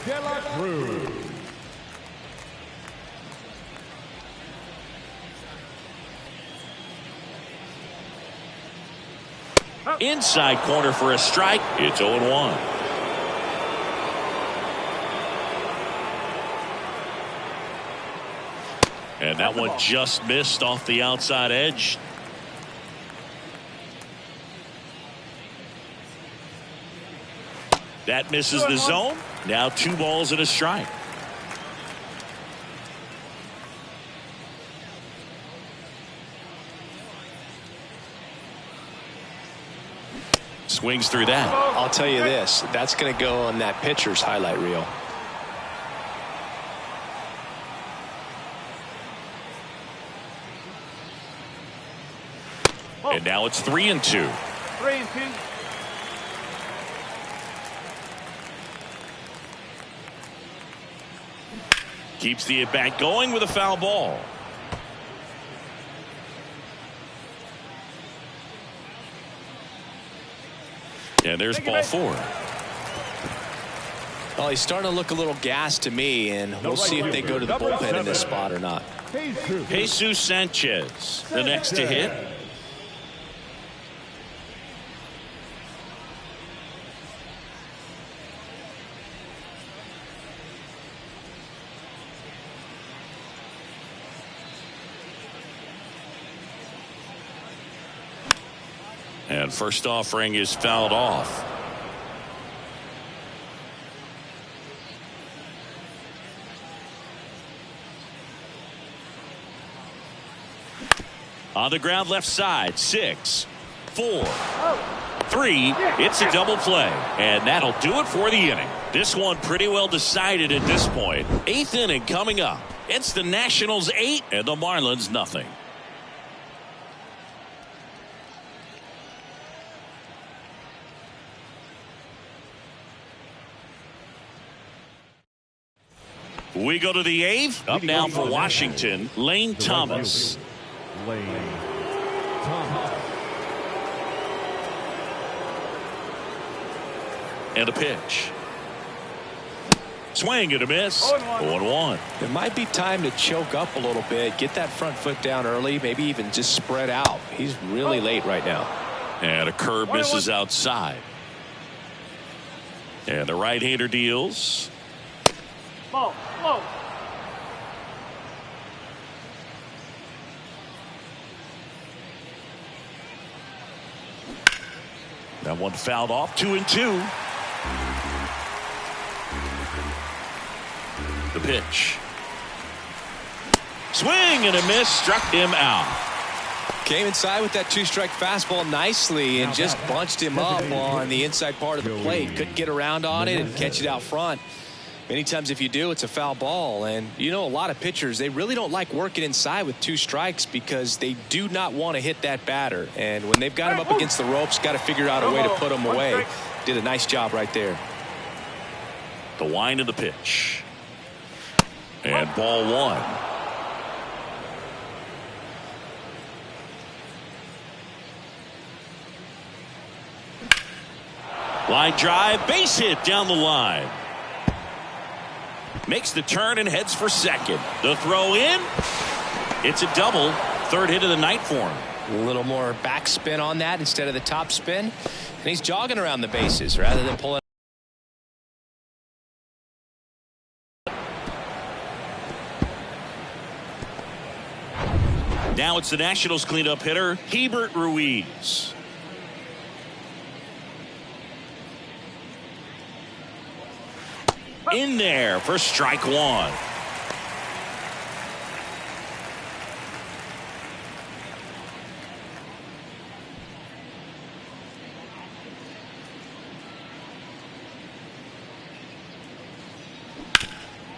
De La Cruz. Inside corner for a strike. It's 0-1. And that one just missed off the outside edge. That misses the zone. Now 2 balls and a strike. Swings through that. I'll tell you this, that's going to go on that pitcher's highlight reel. And now it's 3-2. 3-2. Keeps the at-bat going with a foul ball. And there's ball 4. Well, he's starting to look a little gassed to me, and we'll see if they go to the bullpen in this spot or not. Jesus Sanchez, the next to hit. And first offering is fouled off. On the ground left side, 6, 4, 3. It's a double play. And that'll do it for the inning. This one pretty well decided at this point. 8th inning coming up. It's the Nationals 8 and the Marlins nothing. We go to the 8th. Up now for Washington, Lane Thomas. Lane Thomas. And a pitch. Swing and a miss. 0-1. It might be time to choke up a little bit, get that front foot down early, maybe even just spread out. He's really late right now. And a curve misses outside. And the right-hander deals. Ball. Whoa. That one fouled off. 2-2. The pitch. Swing and a miss. Struck him out. Came inside with that 2-strike fastball nicely and just bunched him up on the inside part of the plate. Couldn't get around on it and catch it out front. Many times if you do, it's a foul ball. And you know, a lot of pitchers, they really don't like working inside with 2 strikes because they do not want to hit that batter. And when they've got him up against the ropes, got to figure out a way to put him away. Did a nice job right there. The wind of the pitch. And ball 1. Line drive, base hit down the line. Makes the turn and heads for second. The throw in. It's a double. 3rd hit of the night for him. A little more backspin on that instead of the top spin. And he's jogging around the bases rather than pulling. Now it's the Nationals cleanup hitter, Hebert Ruiz. In there for strike 1.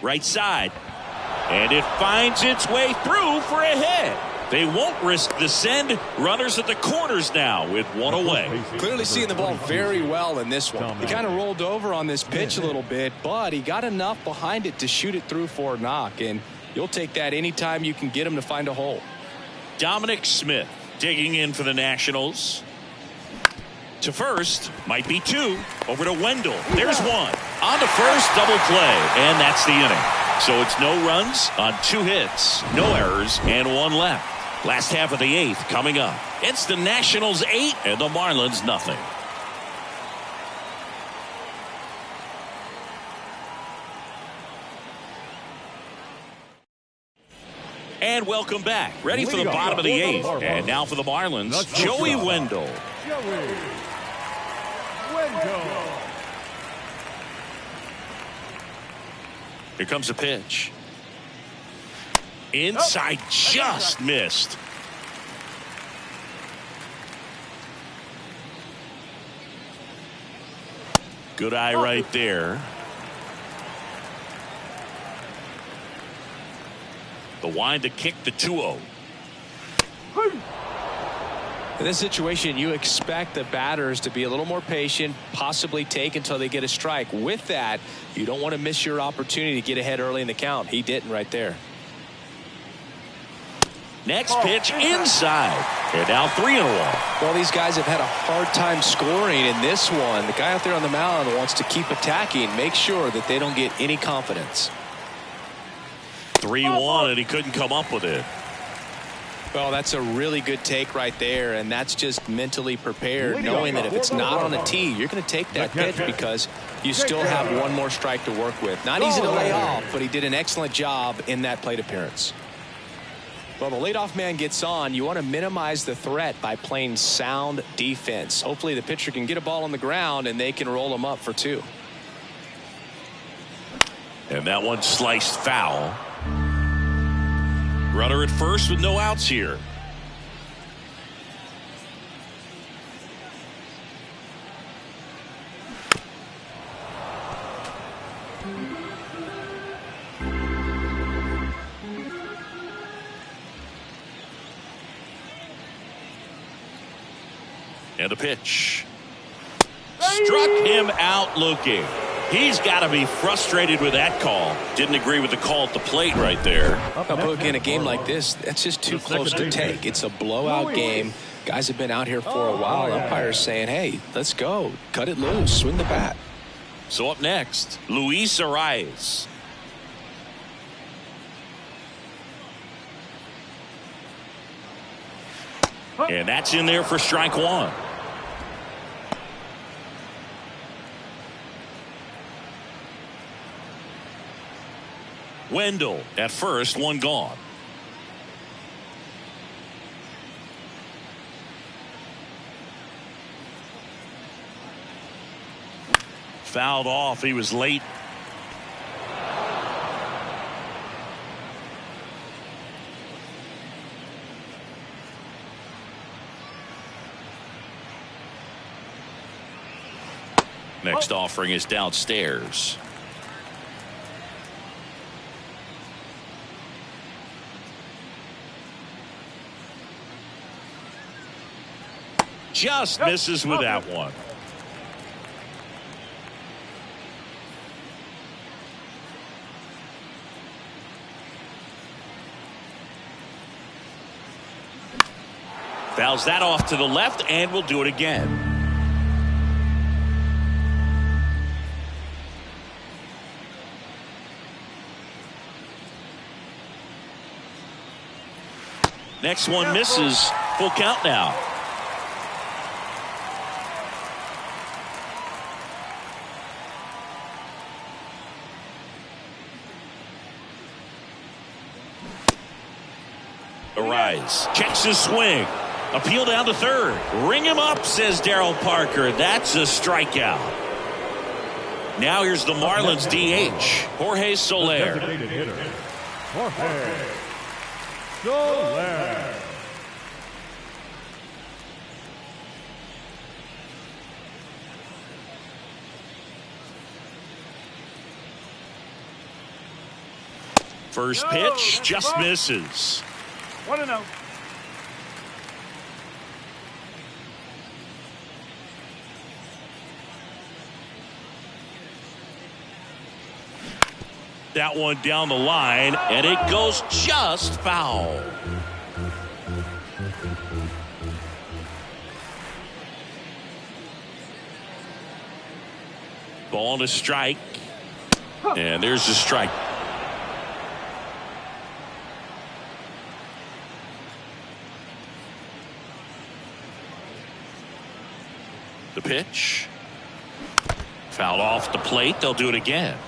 Right side. And it finds its way through for a hit. They won't risk the send. Runners at the corners now with 1 away. Clearly seeing the ball very well in this one. He kind of rolled over on this pitch a little bit, but he got enough behind it to shoot it through for a knock. And you'll take that anytime you can get him to find a hole. Dominic Smith digging in for the Nationals. To first, might be 2. Over to Wendell. There's 1. On to first, double play. And that's the inning. So it's no runs on 2 hits, no errors, and 1 left. Last half of the 8th coming up. It's the Nationals 8 and the Marlins nothing. And welcome back. Ready for the bottom of the 8th. And now for the Marlins, Joey Wendell. Here comes a pitch. Inside, just missed. Good eye right there. The wind to kick the 2-0. In this situation, you expect the batters to be a little more patient, possibly take until they get a strike. With that, you don't want to miss your opportunity to get ahead early in the count. He didn't right there. Next pitch inside. And now 3-1. Well, these guys have had a hard time scoring in this one. The guy out there on the mound wants to keep attacking, make sure that they don't get any confidence. 3-1, and he couldn't come up with it. Well, that's a really good take right there, and that's just mentally prepared, knowing that if it's not on the tee, you're going to take that pitch because you still have one more strike to work with. Not easy to lay off, but he did an excellent job in that plate appearance. Well, the leadoff man gets on. You want to minimize the threat by playing sound defense. Hopefully the pitcher can get a ball on the ground and they can roll him up for 2. And that one sliced foul. Runner at first with no outs here. And a pitch. Struck him out looking. He's got to be frustrated with that call. Didn't agree with the call at the plate right there. But in a game like this, that's just too close to take. It's a blowout game. Guys have been out here for a while. Umpires saying, hey, let's go. Cut it loose. Swing the bat. So up next, Luis Arias. And that's in there for strike 1. Wendell at first, one gone. Fouled off. He was late. Next offering is downstairs. Just misses with that one. Fouls that off to the left and will do it again. Next one misses. Full count now. Arise. Checks his swing. Appeal down to third. Ring him up, says Darryl Parker. That's a strikeout. Now here's the Marlins DH, Jorge Soler. Jorge Soler. First pitch just misses. 1-0. That one down the line, and it goes just foul. Ball to strike, and there's the strike. The pitch. Foul off the plate. They'll do it again.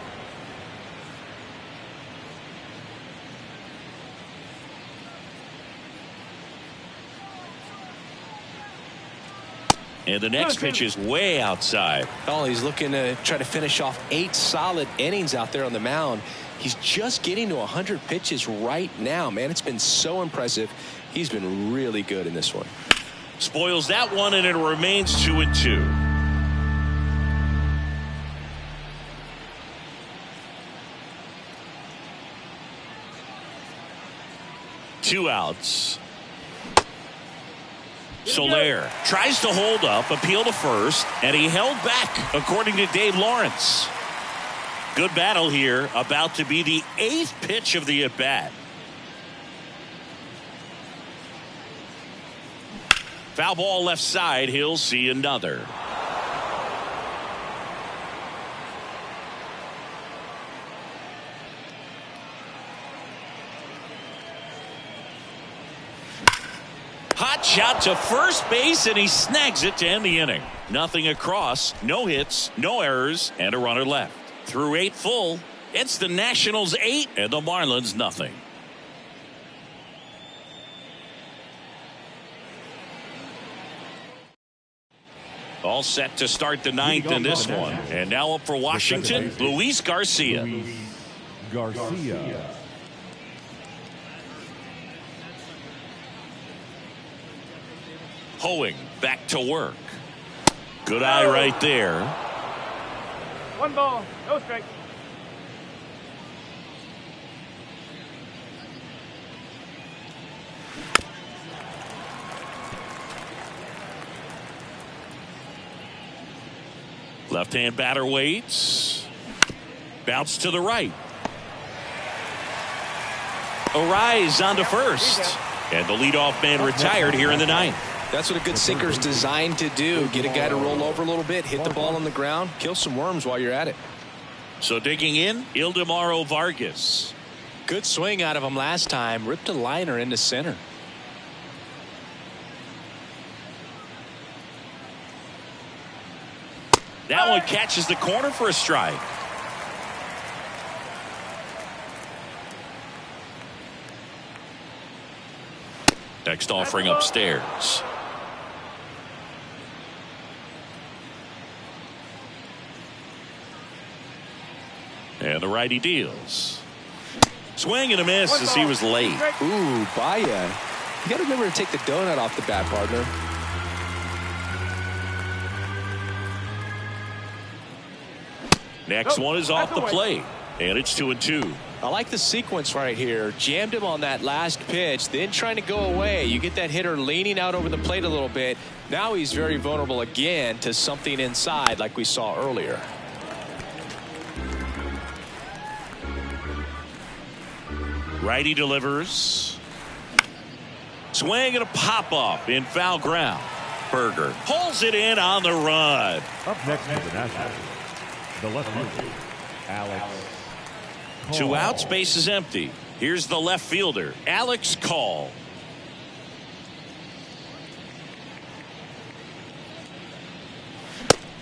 And the next pitch is way outside. Oh, he's looking to try to finish off 8 solid innings out there on the mound. He's just getting to 100 pitches right now, man. It's been so impressive. He's been really good in this one. Spoils that one, and it remains 2-2. Two outs. Soler tries to hold up, appeal to first, and he held back, according to Dave Lawrence. Good battle here, about to be the 8th pitch of the at-bat. Foul ball left side, he'll see another. Hot shot to first base, and he snags it to end the inning. Nothing across, no hits, no errors, and a runner left. Through 8 full, it's the Nationals 8 and the Marlins nothing. All set to start the 9th in this one. And now up for Washington, Luis Garcia. Hoeing back to work. Good eye right there. 1 ball, no strike. Left-hand batter waits. Bounce to the right. Arise onto first. And the leadoff man retired here in the 9th. That's what a good sinker's designed to do. Get a guy to roll over a little bit, hit the ball on the ground, kill some worms while you're at it. So digging in, Ildemaro Vargas. Good swing out of him last time. Ripped a liner into center. That one catches the corner for a strike. Next offering upstairs. And the righty deals. Swing and a miss as he was late. Ooh, Baya. You got to remember to take the donut off the bat, partner. Next one is off the plate. And it's 2-2. I like the sequence right here. Jammed him on that last pitch, then trying to go away. You get that hitter leaning out over the plate a little bit. Now he's very vulnerable again to something inside like we saw earlier. Righty delivers. Swing and a pop-up in foul ground. Berger pulls it in on the run. Up next for the Nationals, the left fielder, Alex. 2 outs, base is empty. Here's the left fielder, Alex Call.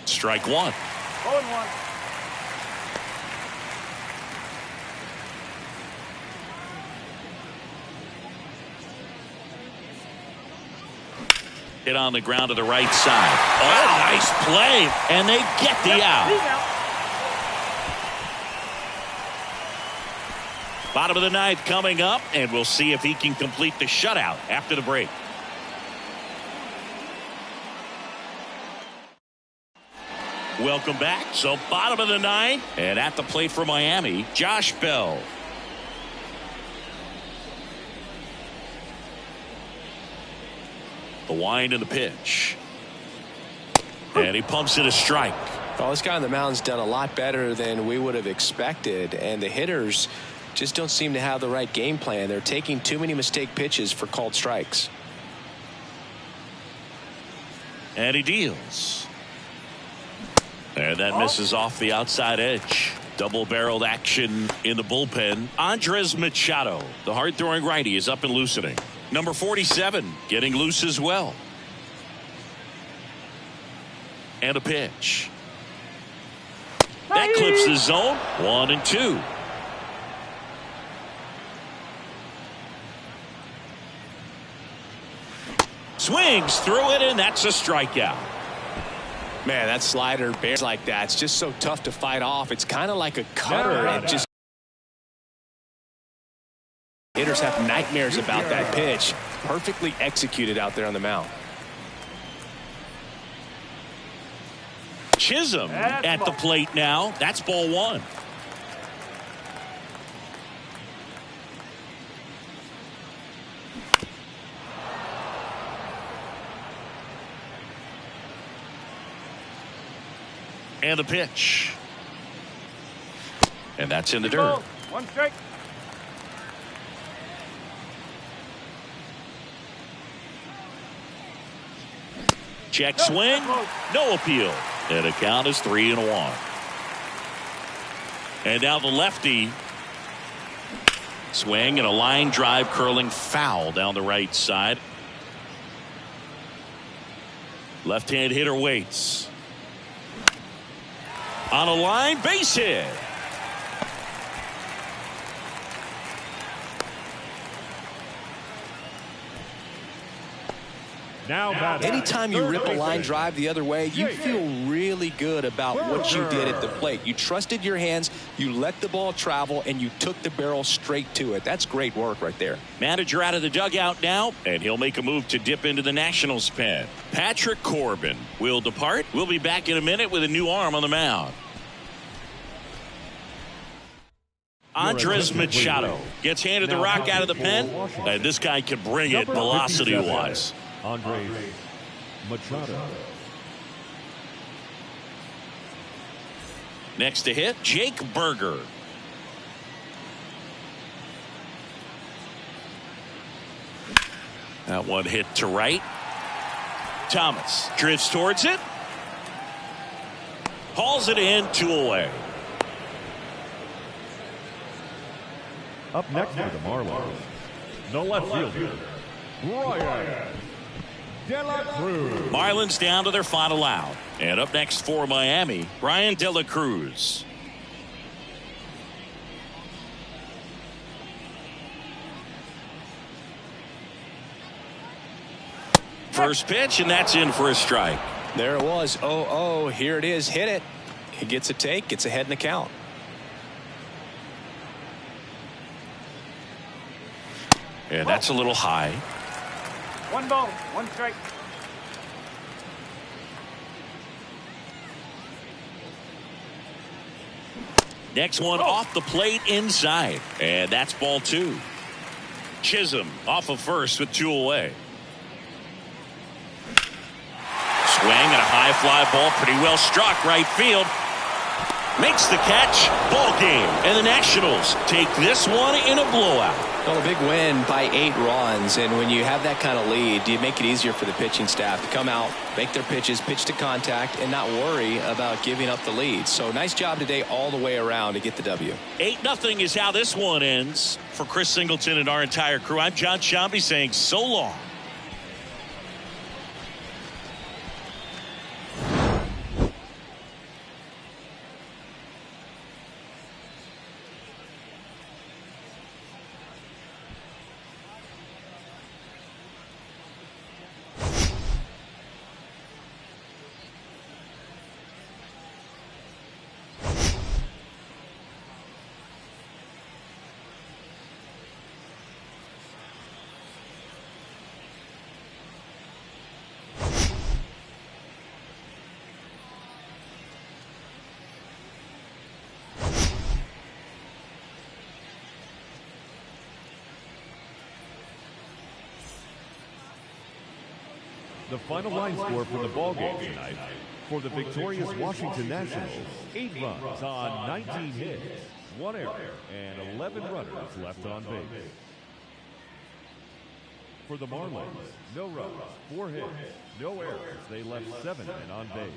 Strike 1. 0-1. Hit on the ground to the right side. Oh, nice play. And they get the out. Bottom of the 9th coming up, and we'll see if he can complete the shutout after the break. Welcome back. So bottom of the 9th, and at the plate for Miami, Josh Bell. The wind and the pitch. And he pumps it a strike. Well, this guy on the mound's done a lot better than we would have expected, and the hitters just don't seem to have the right game plan. They're taking too many mistake pitches for called strikes. And he deals. And that misses off the outside edge. Double-barreled action in the bullpen. Andres Machado, the hard-throwing righty, is up and loosening. Number 47 getting loose as well. And a pitch. That clips the zone. 1-2. Swings through it, and that's a strikeout. Man, that slider bears like that. It's just so tough to fight off. It's kind of like a cutter. It just hitters have nightmares about that pitch. Perfectly executed out there on the mound. Chisholm at the plate now. That's ball one. And the pitch. And that's in the dirt. 1 strike. Check swing. No appeal. And the count is 3-1. And now the lefty. Swing and a line drive curling foul down the right side. Left-hand hitter waits. On a line, base hit. Anytime you rip a line drive the other way, you feel really good about what you did at the plate. You trusted your hands, you let the ball travel, and you took the barrel straight to it. That's great work right there. Manager out of the dugout now, and he'll make a move to dip into the Nationals pen. Patrick Corbin will depart. We'll be back in a minute with a new arm on the mound. Andres Machado gets handed the rock out of the pen, and this guy can bring it velocity-wise. Andres Machado. Next to hit, Jake Berger. That one hit to right. Thomas drifts towards it. Hauls it in, 2 away. Up next for the Marlins, the left fielder, Ryan De La Cruz. Marlins down to their final out. And up next for Miami, Ryan De La Cruz. First pitch, and that's in for a strike. There it was. 0-0. Here it is. Hit it. He gets a take. Gets ahead in the count. And that's a little high. 1 ball, 1 strike. Next one off the plate inside. And that's ball 2. Chisholm off of first with 2 away. Swing and a high fly ball. Pretty well struck right field. Makes the catch. Ball game. And the Nationals take this one in a blowout. Well, a big win by 8 runs, and when you have that kind of lead, you make it easier for the pitching staff to come out, make their pitches, pitch to contact, and not worry about giving up the lead. So nice job today all the way around to get the W. 8-0 is how this one ends. For Chris Singleton and our entire crew, I'm John Shambi saying so long. The final line score for the ballgame tonight for the victorious Washington Nationals: 8 runs on 19 hits, 1 error, and 11 runners left on base. For the Marlins, no runs, 4 hits, no errors. They left 7 men on base.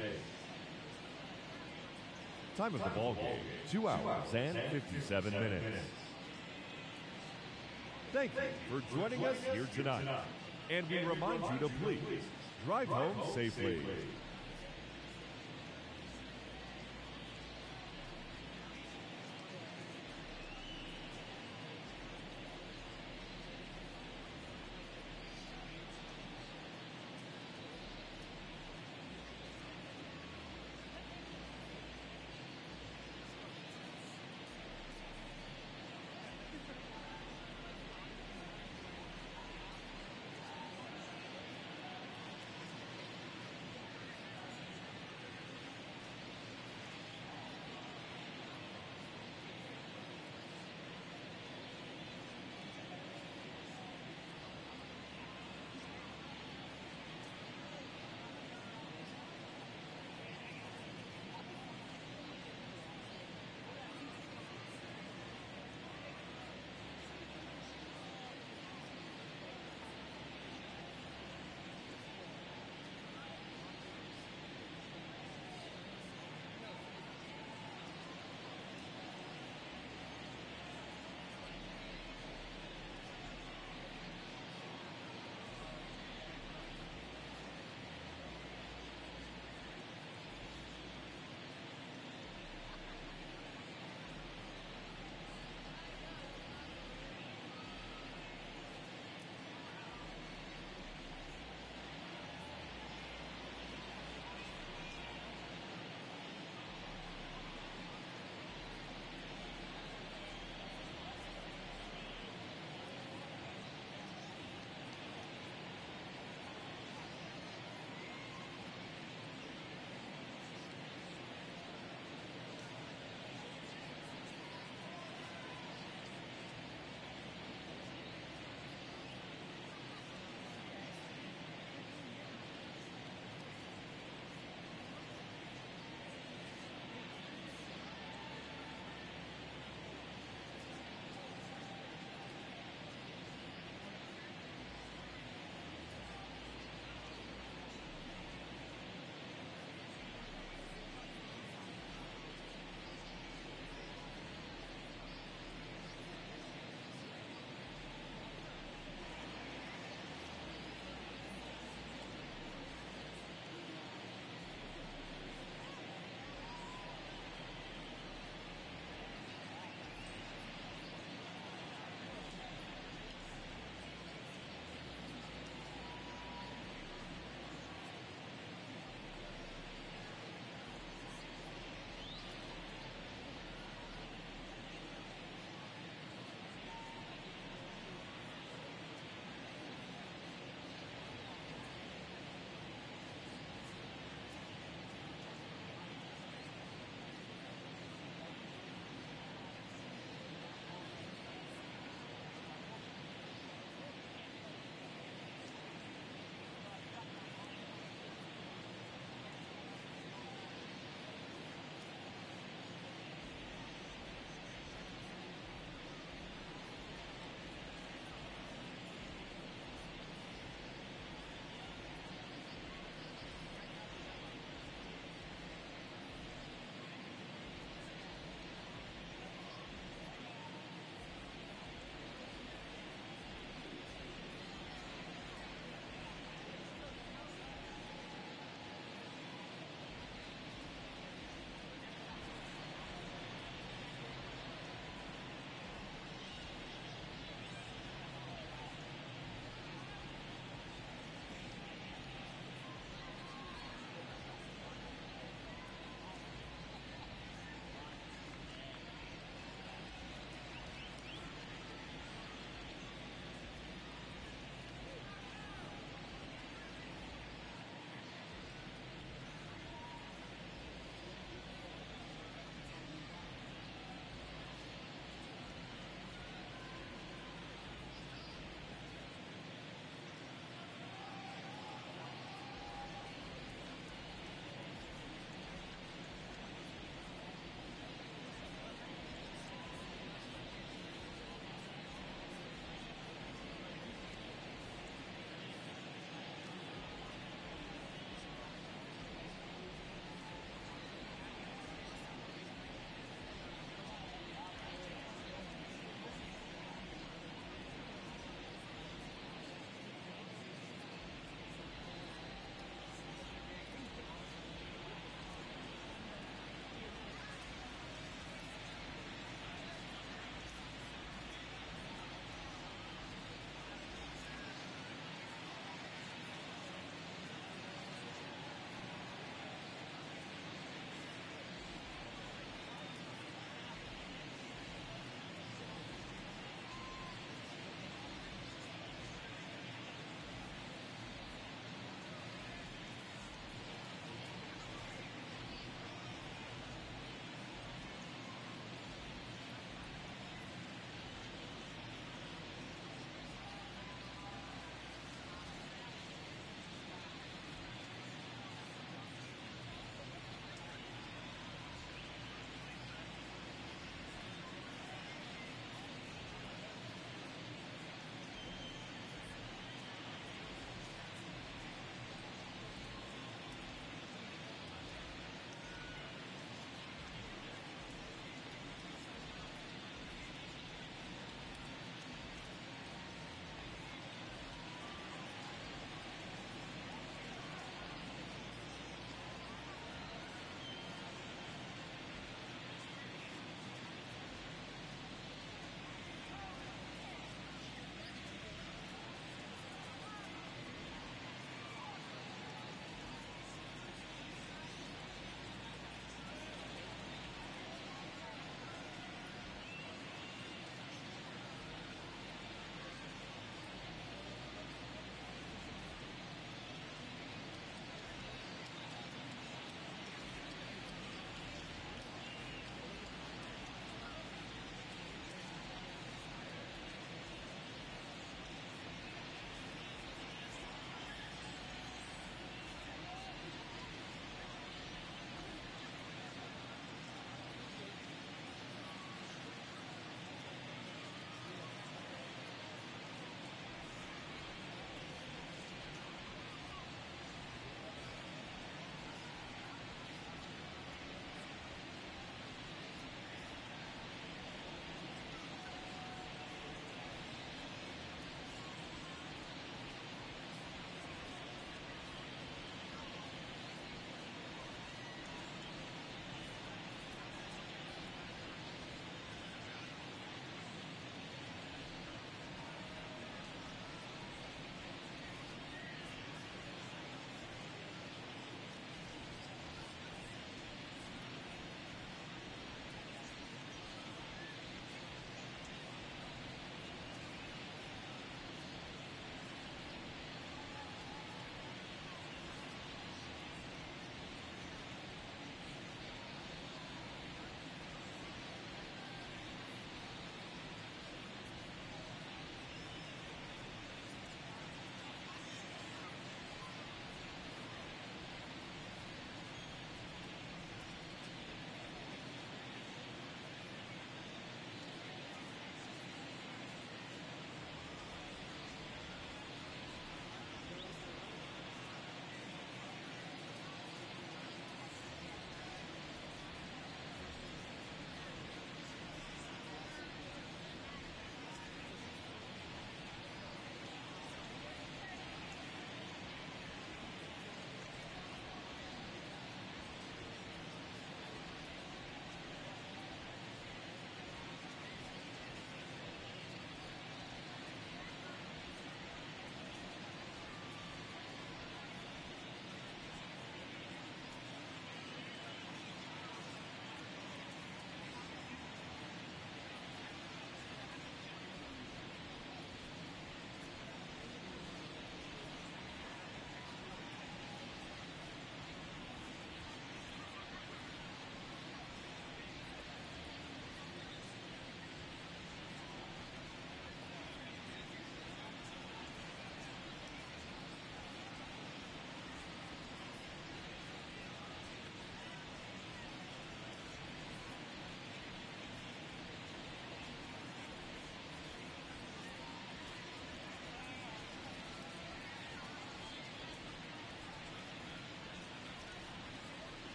Time of the ballgame: 2 hours and 57 minutes. Thank you for joining us here tonight. And we remind you to please drive home safely.